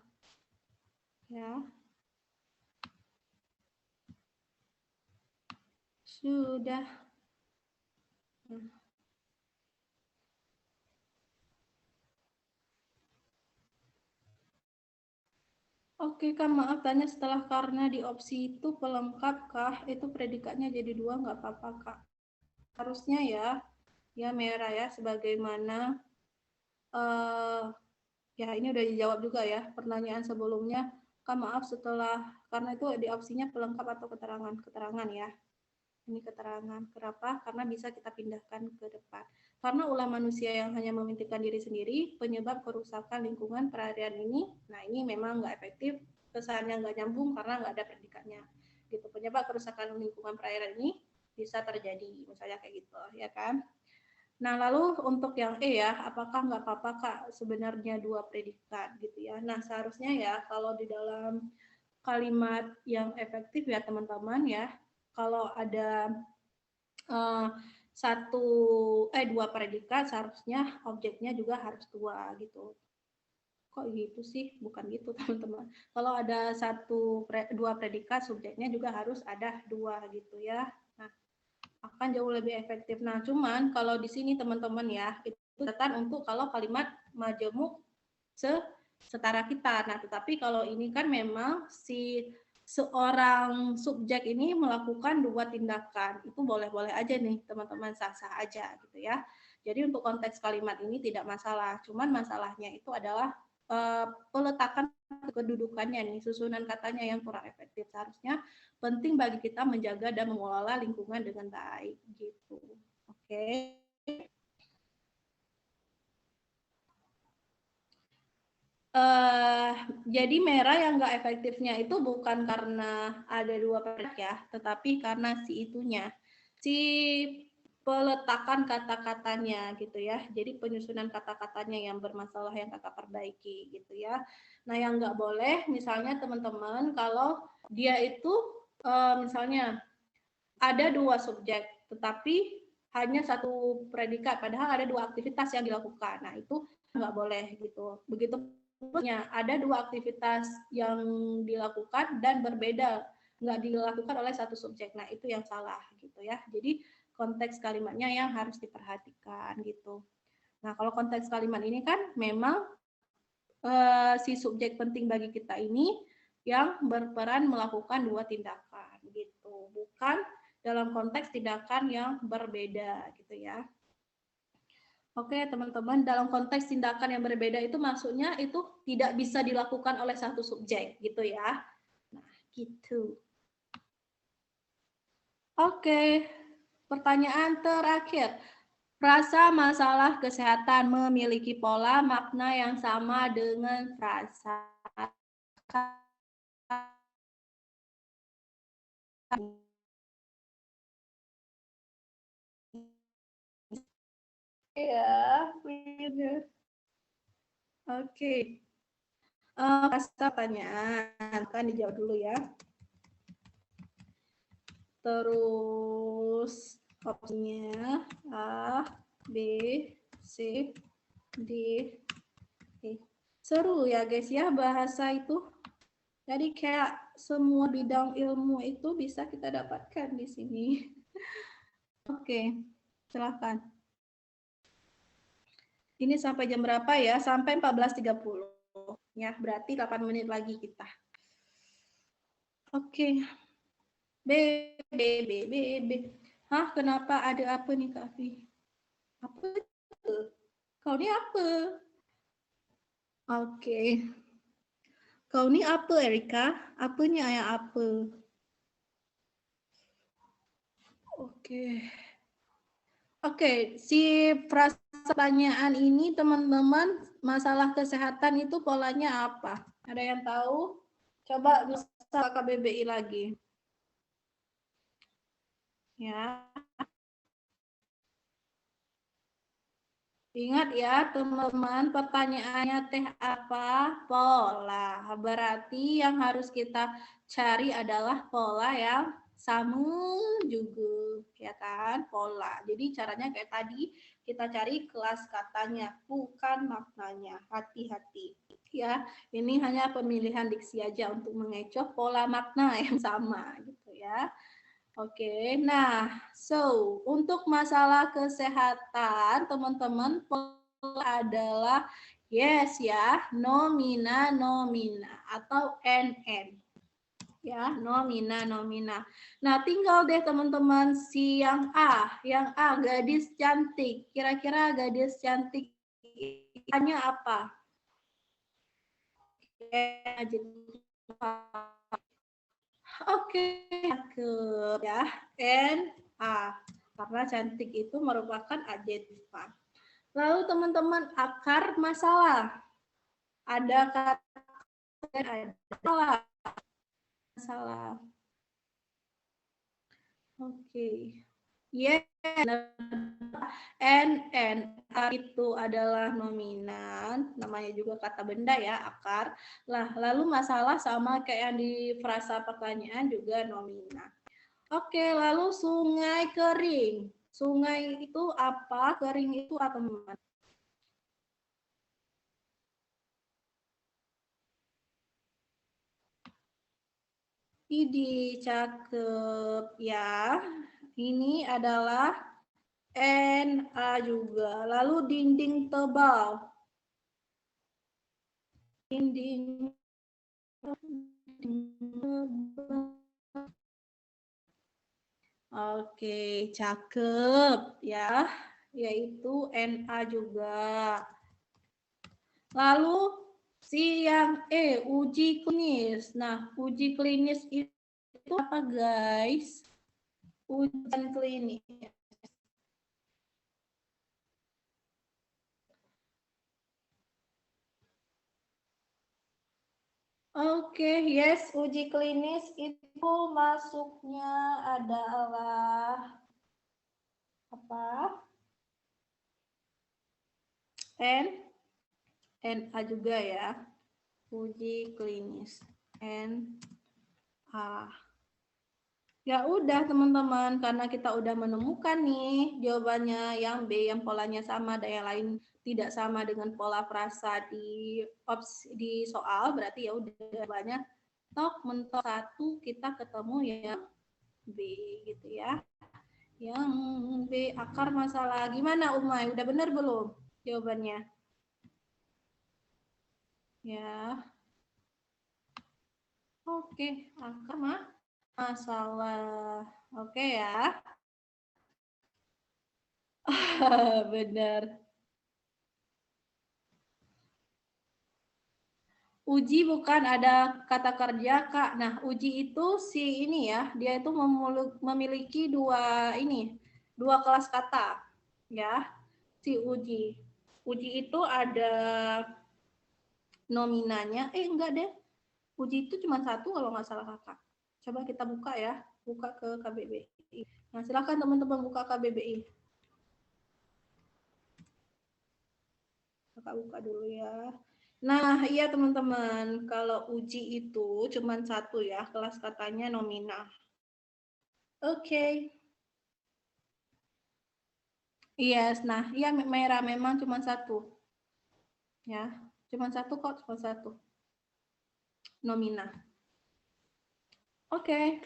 Ya. Sudah. Oke Kak, maaf tanya setelah karena di opsi itu pelengkap kah? Itu predikatnya jadi 2 nggak apa-apa Kak. Harusnya ya merah ya, sebagaimana ya ini udah dijawab juga ya pertanyaan sebelumnya. Kak maaf setelah, karena itu di opsinya pelengkap atau keterangan ya. Ini keterangan. Kenapa? Karena bisa kita pindahkan ke depan. Karena ulah manusia yang hanya mementingkan diri sendiri, penyebab kerusakan lingkungan perairan ini, nah ini memang nggak efektif, kesannya nggak nyambung karena nggak ada predikatnya. Gitu. Penyebab kerusakan lingkungan perairan ini bisa terjadi, misalnya kayak gitu, ya kan? Nah, lalu untuk yang E ya, apakah nggak apa-apa Kak sebenarnya 2 predikat gitu ya. Nah, seharusnya ya kalau di dalam kalimat yang efektif ya teman-teman ya, kalau ada uh, dua predikat seharusnya objeknya juga harus 2 gitu. Kok gitu sih? Bukan gitu teman-teman. Kalau ada dua predikat, subjeknya juga harus ada 2 gitu ya. Nah, akan jauh lebih efektif. Nah, cuman kalau di sini teman-teman ya, itu catatan untuk kalau kalimat majemuk setara kita. Nah, tetapi kalau ini kan memang si seorang subjek ini melakukan 2 tindakan. Itu boleh-boleh aja nih, teman-teman, sah-sah aja gitu ya. Jadi untuk konteks kalimat ini tidak masalah. Cuman masalahnya itu adalah peletakan kedudukannya nih, susunan katanya yang kurang efektif. Seharusnya penting bagi kita menjaga dan mengelola lingkungan dengan baik gitu. Oke. Jadi merah yang nggak efektifnya itu bukan karena ada 2 predikat ya, tetapi karena si itunya, si peletakan kata-katanya gitu ya. Jadi penyusunan kata-katanya yang bermasalah yang kakak perbaiki gitu ya. Nah yang nggak boleh misalnya teman-teman kalau dia itu misalnya ada 2 subjek, tetapi hanya 1 predikat, padahal ada 2 aktivitas yang dilakukan. Nah itu nggak boleh gitu. Begitu ada 2 aktivitas yang dilakukan dan berbeda, nggak dilakukan oleh 1 subjek. Nah itu yang salah gitu ya. Jadi konteks kalimatnya yang harus diperhatikan gitu. Nah kalau konteks kalimat ini kan memang si subjek penting bagi kita ini yang berperan melakukan 2 tindakan gitu, bukan dalam konteks tindakan yang berbeda gitu ya. Oke teman-teman, dalam konteks tindakan yang berbeda itu maksudnya itu tidak bisa dilakukan oleh satu subjek gitu ya. Nah gitu. Oke, pertanyaan terakhir. Frasa masalah kesehatan memiliki pola makna yang sama dengan frasa ya, benar. Oke. Pertanyaan kan dijawab dulu ya. Terus opsinya A, B, C, D, E. Seru ya guys ya bahasa itu. Jadi kayak semua bidang ilmu itu bisa kita dapatkan di sini. Oke, silakan. Ini sampai jam berapa ya? Sampai 14.30. Ya, berarti 8 menit lagi kita. Oke. B, B, B, B, B. Hah, kenapa ada apa nih Kak Afi? Apa? Kau ini apa? Oke. Kau ini apa, Erika? Apanya yang apa? Oke. Oke, si frasa pertanyaan ini teman-teman, masalah kesehatan itu polanya apa? Ada yang tahu? Coba nusa KBBI lagi. Ya. Ingat ya teman-teman, pertanyaannya teh apa? Pola. Berarti yang harus kita cari adalah pola yang sama juga, ya kan? Pola. Jadi caranya kayak tadi, kita cari kelas katanya, bukan maknanya. Hati-hati. Ya, ini hanya pemilihan diksi aja untuk mengecoh pola makna yang sama gitu ya. Oke, nah, untuk masalah kesehatan, teman-teman, adalah yes ya, nomina atau NN. Ya, nomina. Nah, tinggal deh teman-teman si yang A gadis cantik. Kira-kira gadis cantik hanya apa? Oke, cakep ya. A. Karena cantik itu merupakan adjektif. Lalu teman-teman akar masalah. Ada kata ada masalah. Oke. Yeah. And itu adalah nominan, namanya juga kata benda ya, akar. Lah, lalu masalah sama kayak yang di frasa pertanyaan juga nominan. Oke, lalu sungai kering. Sungai itu apa? Kering itu apa, teman? Idi, cakep ya. Ini adalah NA juga. Lalu dinding tebal. Dinding tebal. Oke, cakep ya. Yaitu NA juga. Lalu si yang uji klinis. Nah, uji klinis itu apa, guys? Ujian klinis. Oke, yes, uji klinis itu masuknya adalah apa? NA juga ya. Uji klinis. NA. Ya udah teman-teman, karena kita udah menemukan nih jawabannya yang B, yang polanya sama dan yang lain tidak sama dengan pola frasa di soal, berarti ya udah jawabannya tok mentok 1 kita ketemu yang B gitu ya. Yang B akar masalah. Gimana Umay? Udah benar belum jawabannya? Ya. Oke, akar masalah. Oke ya. Benar. Uji bukan ada kata kerja, Kak. Nah, uji itu si ini ya, dia itu memiliki dua kelas kata, ya. Si uji. Uji itu ada nominanya, enggak deh. Uji itu cuma satu kalau nggak salah Kakak. Coba kita buka ya, buka ke KBBI. Nah, silakan teman-teman buka KBBI. Kakak buka dulu ya. Nah, iya teman-teman, kalau uji itu cuma satu ya, kelas katanya nominal. Oke. Yes, nah, iya merah memang cuma satu. Ya, cuma satu kok, cuma satu. Nominal. Oke.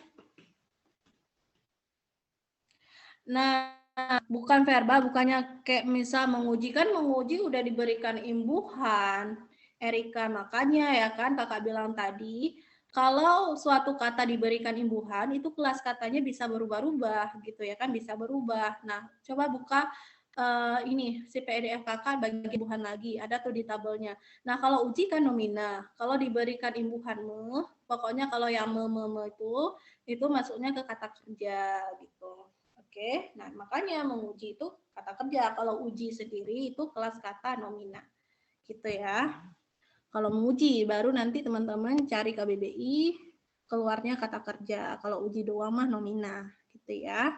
Nah, bukan verbal, bukannya kayak misal menguji, kan menguji udah diberikan imbuhan. Erika. Makanya ya kan kakak bilang tadi, kalau suatu kata diberikan imbuhan, itu kelas katanya bisa berubah-ubah gitu ya kan, bisa berubah. Nah, coba buka ini si PDF kakak bagi imbuhan lagi, ada tuh di tabelnya. Nah, kalau uji kan nomina, kalau diberikan imbuhan me, pokoknya kalau yang me itu masuknya ke kata kerja gitu. Oke, nah makanya menguji itu kata kerja. Kalau uji sendiri itu kelas kata nomina, gitu ya. Kalau menguji, baru nanti teman-teman cari KBBI, keluarnya kata kerja. Kalau uji doang mah nomina, gitu ya.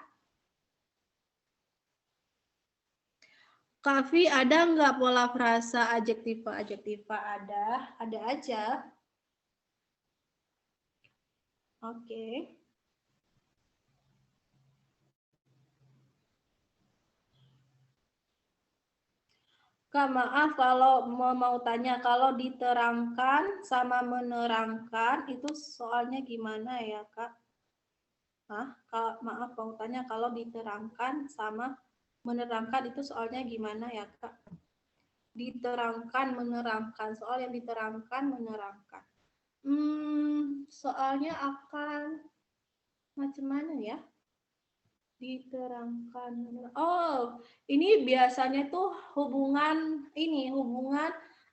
Kavi, ada nggak pola frasa adjektiva? Ada aja. Oke. Kak, maaf kalau mau tanya, kalau diterangkan sama menerangkan itu soalnya gimana ya, Kak? Hah? Maaf mau tanya, kalau diterangkan sama menerangkan itu soalnya gimana ya, Kak? Diterangkan, menerangkan. Soal yang diterangkan, menerangkan. Soalnya akan macam mana ya? Diterangkan. Oh, ini biasanya tuh hubungan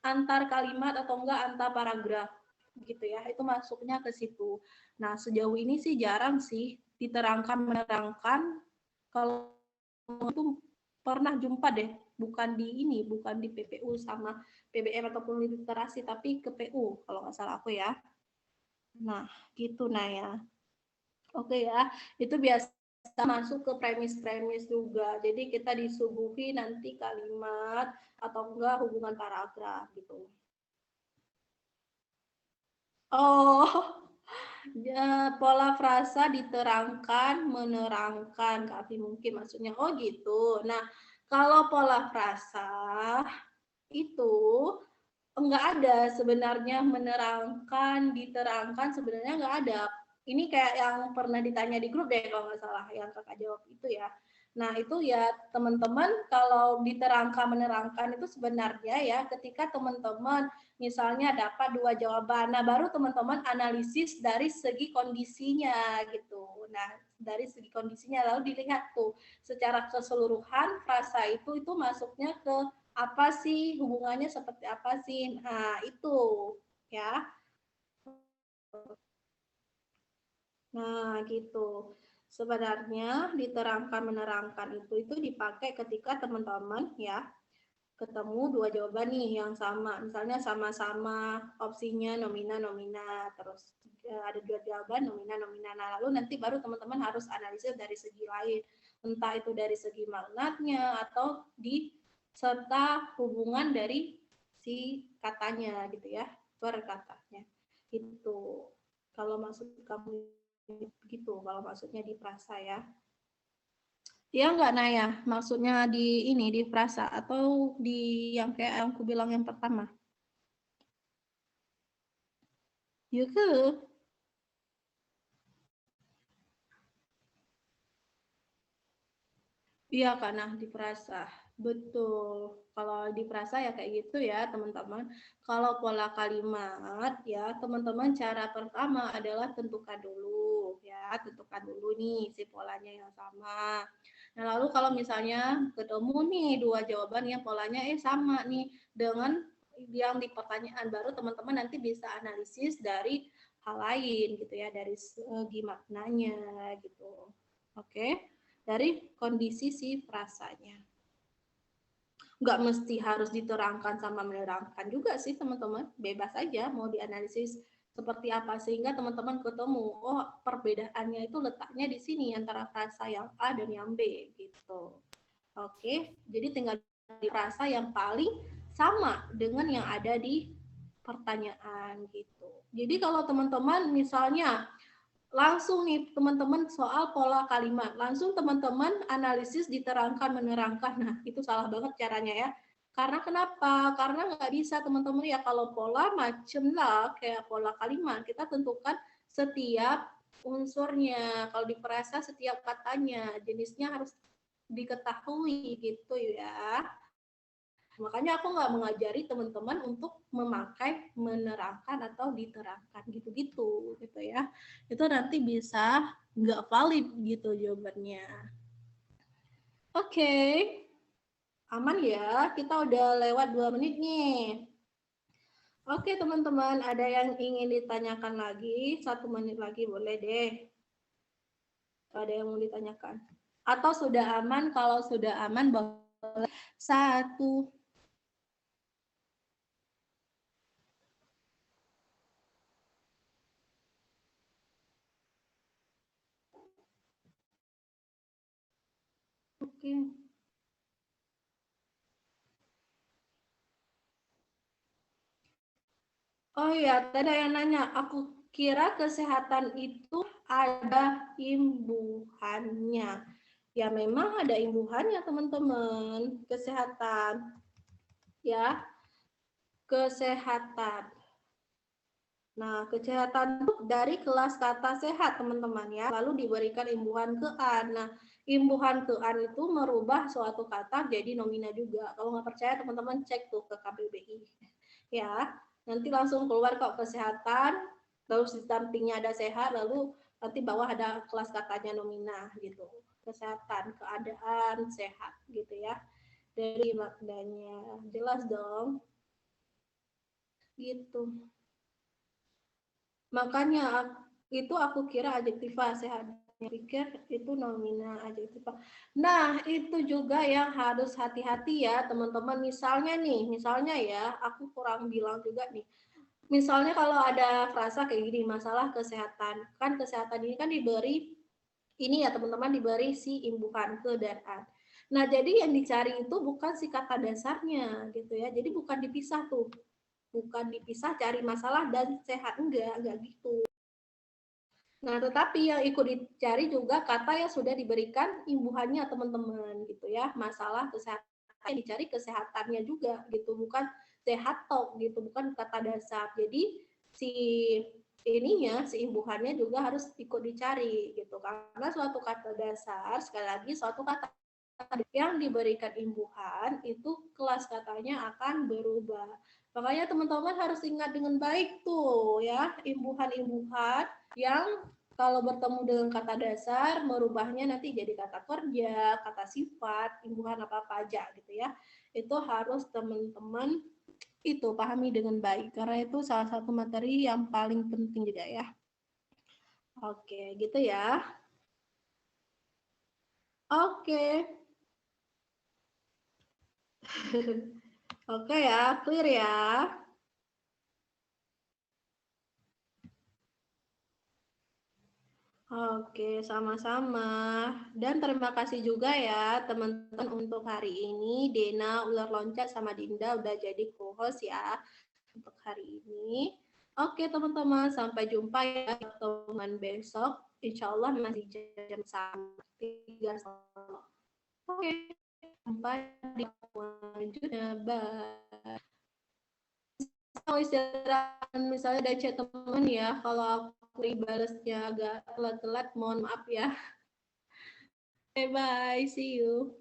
antar kalimat atau enggak antar paragraf gitu ya. Itu masuknya ke situ. Nah, sejauh ini sih jarang sih diterangkan menerangkan. Kalau itu pernah jumpa deh, bukan di PPU sama PBM ataupun literasi, tapi ke PU kalau nggak salah aku ya. Nah, gitu Naya. Oke ya, itu biasa masuk ke premis-premis juga. Jadi kita disuguhi nanti kalimat atau enggak hubungan paragraf gitu. Oh, ya, pola frasa diterangkan, menerangkan, tapi mungkin maksudnya oh gitu. Nah, kalau pola frasa itu enggak ada sebenarnya menerangkan, diterangkan sebenarnya enggak ada. Ini kayak yang pernah ditanya di grup deh kalau nggak salah, yang kakak jawab itu ya. Nah itu ya teman-teman kalau diterangkan menerangkan itu sebenarnya ya ketika teman-teman misalnya dapat dua jawaban, nah baru teman-teman analisis dari segi kondisinya gitu. Nah dari segi kondisinya lalu dilihat tuh secara keseluruhan frasa itu masuknya ke apa sih hubungannya seperti apa sih? Nah, itu ya. Nah, gitu. Sebenarnya diterangkan menerangkan itu dipakai ketika teman-teman ya ketemu dua jawaban nih yang sama. Misalnya sama-sama opsinya nomina nomina, terus ada dua jawaban nomina nomina. Nah, lalu nanti baru teman-teman harus analisis dari segi lain. Entah itu dari segi maknanya atau di serta hubungan dari si katanya gitu ya, perkataannya. Itu kalau maksud kamu gitu, kalau maksudnya di frasa ya. Iya nggak Naya? Maksudnya di ini di frasa atau di yang kayak yang aku bilang yang pertama? Ya ke? Iya karena di frasa. Betul. Kalau di frasa ya kayak gitu ya teman-teman. Kalau pola kalimat ya teman-teman cara pertama adalah tentukan dulu ya, tentukan dulu nih si polanya yang sama. Nah, lalu kalau misalnya ketemu nih dua jawaban yang polanya sama nih dengan yang di pertanyaan baru teman-teman nanti bisa analisis dari hal lain gitu ya, dari segi maknanya gitu. Oke, dari kondisi si frasanya. Nggak mesti harus diterangkan sama menerangkan juga sih teman-teman, bebas aja mau dianalisis seperti apa sehingga teman-teman ketemu oh perbedaannya itu letaknya di sini antara frasa yang A dan yang B gitu. Oke, jadi tinggal di frasa yang paling sama dengan yang ada di pertanyaan gitu. Jadi kalau teman-teman misalnya langsung nih teman-teman soal pola kalimat, langsung teman-teman analisis diterangkan menerangkan. Nah, itu salah banget caranya ya. Karena kenapa? Karena nggak bisa teman-teman ya kalau pola macem lah kayak pola kalimat kita tentukan setiap unsurnya. Kalau di frasa setiap katanya jenisnya harus diketahui gitu ya. Makanya aku nggak mengajari teman-teman untuk memakai, menerangkan, atau diterangkan gitu-gitu gitu ya. Itu nanti bisa nggak valid gitu jawabannya. Oke, aman ya? Kita udah lewat 2 menit nih. Oke teman-teman, ada yang ingin ditanyakan lagi? 1 menit lagi boleh deh. Ada yang mau ditanyakan? Atau sudah aman? Kalau sudah aman boleh 1. Oke. Oh iya, tadi yang nanya, aku kira kesehatan itu ada imbuhannya. Ya memang ada imbuhannya teman-teman, kesehatan. Ya, kesehatan. Nah, kesehatan itu dari kelas kata sehat teman-teman ya, lalu diberikan imbuhan ke an. Nah, imbuhan ke an itu merubah suatu kata jadi nomina juga. Kalau nggak percaya teman-teman cek tuh ke KBBI. Ya, nanti langsung keluar kok kesehatan, lalu di sampingnya ada sehat, lalu nanti bawah ada kelas katanya nomina gitu. Kesehatan, keadaan sehat gitu ya. Dari maknanya. Jelas dong? Gitu. Makanya itu aku kira adjektiva sehat. Pikir itu nomina adjektiva. Nah, itu juga yang harus hati-hati ya, teman-teman. Misalnya ya, aku kurang bilang juga nih. Misalnya kalau ada frasa kayak gini, masalah kesehatan. Kan kesehatan ini kan diberi ini ya, teman-teman, diberi si imbuhan ke dan an. Nah, jadi yang dicari itu bukan si kata dasarnya gitu ya. Jadi bukan dipisah tuh. Bukan dipisah cari masalah dan sehat, enggak gitu. Nah, tetapi yang ikut dicari juga kata yang sudah diberikan imbuhannya teman-teman gitu ya. Masalah kesehatan yang dicari kesehatannya juga gitu, bukan sehat tok gitu, bukan kata dasar. Jadi si si imbuhannya juga harus ikut dicari gitu. Karena suatu kata dasar, sekali lagi suatu kata yang diberikan imbuhan itu kelas katanya akan berubah. Makanya teman-teman harus ingat dengan baik tuh ya, imbuhan-imbuhan yang kalau bertemu dengan kata dasar merubahnya nanti jadi kata kerja, kata sifat, imbuhan apa-apa aja gitu ya. Itu harus teman-teman itu pahami dengan baik karena itu salah satu materi yang paling penting juga ya. Oke, gitu ya. Oke. Oke ya, clear ya. Oke, sama-sama. Dan terima kasih juga ya teman-teman untuk hari ini. Dena, Ular Loncat, sama Dinda udah jadi co-host ya untuk hari ini. Oke teman-teman, sampai jumpa ya teman besok. Insya Allah masih jam sama. 3 Oke, sampai di selanjutnya. Bye. Mau istirahat misalnya ada chat teman ya, kalau aku balasnya agak telat-telat mohon maaf ya. Bye bye, see you.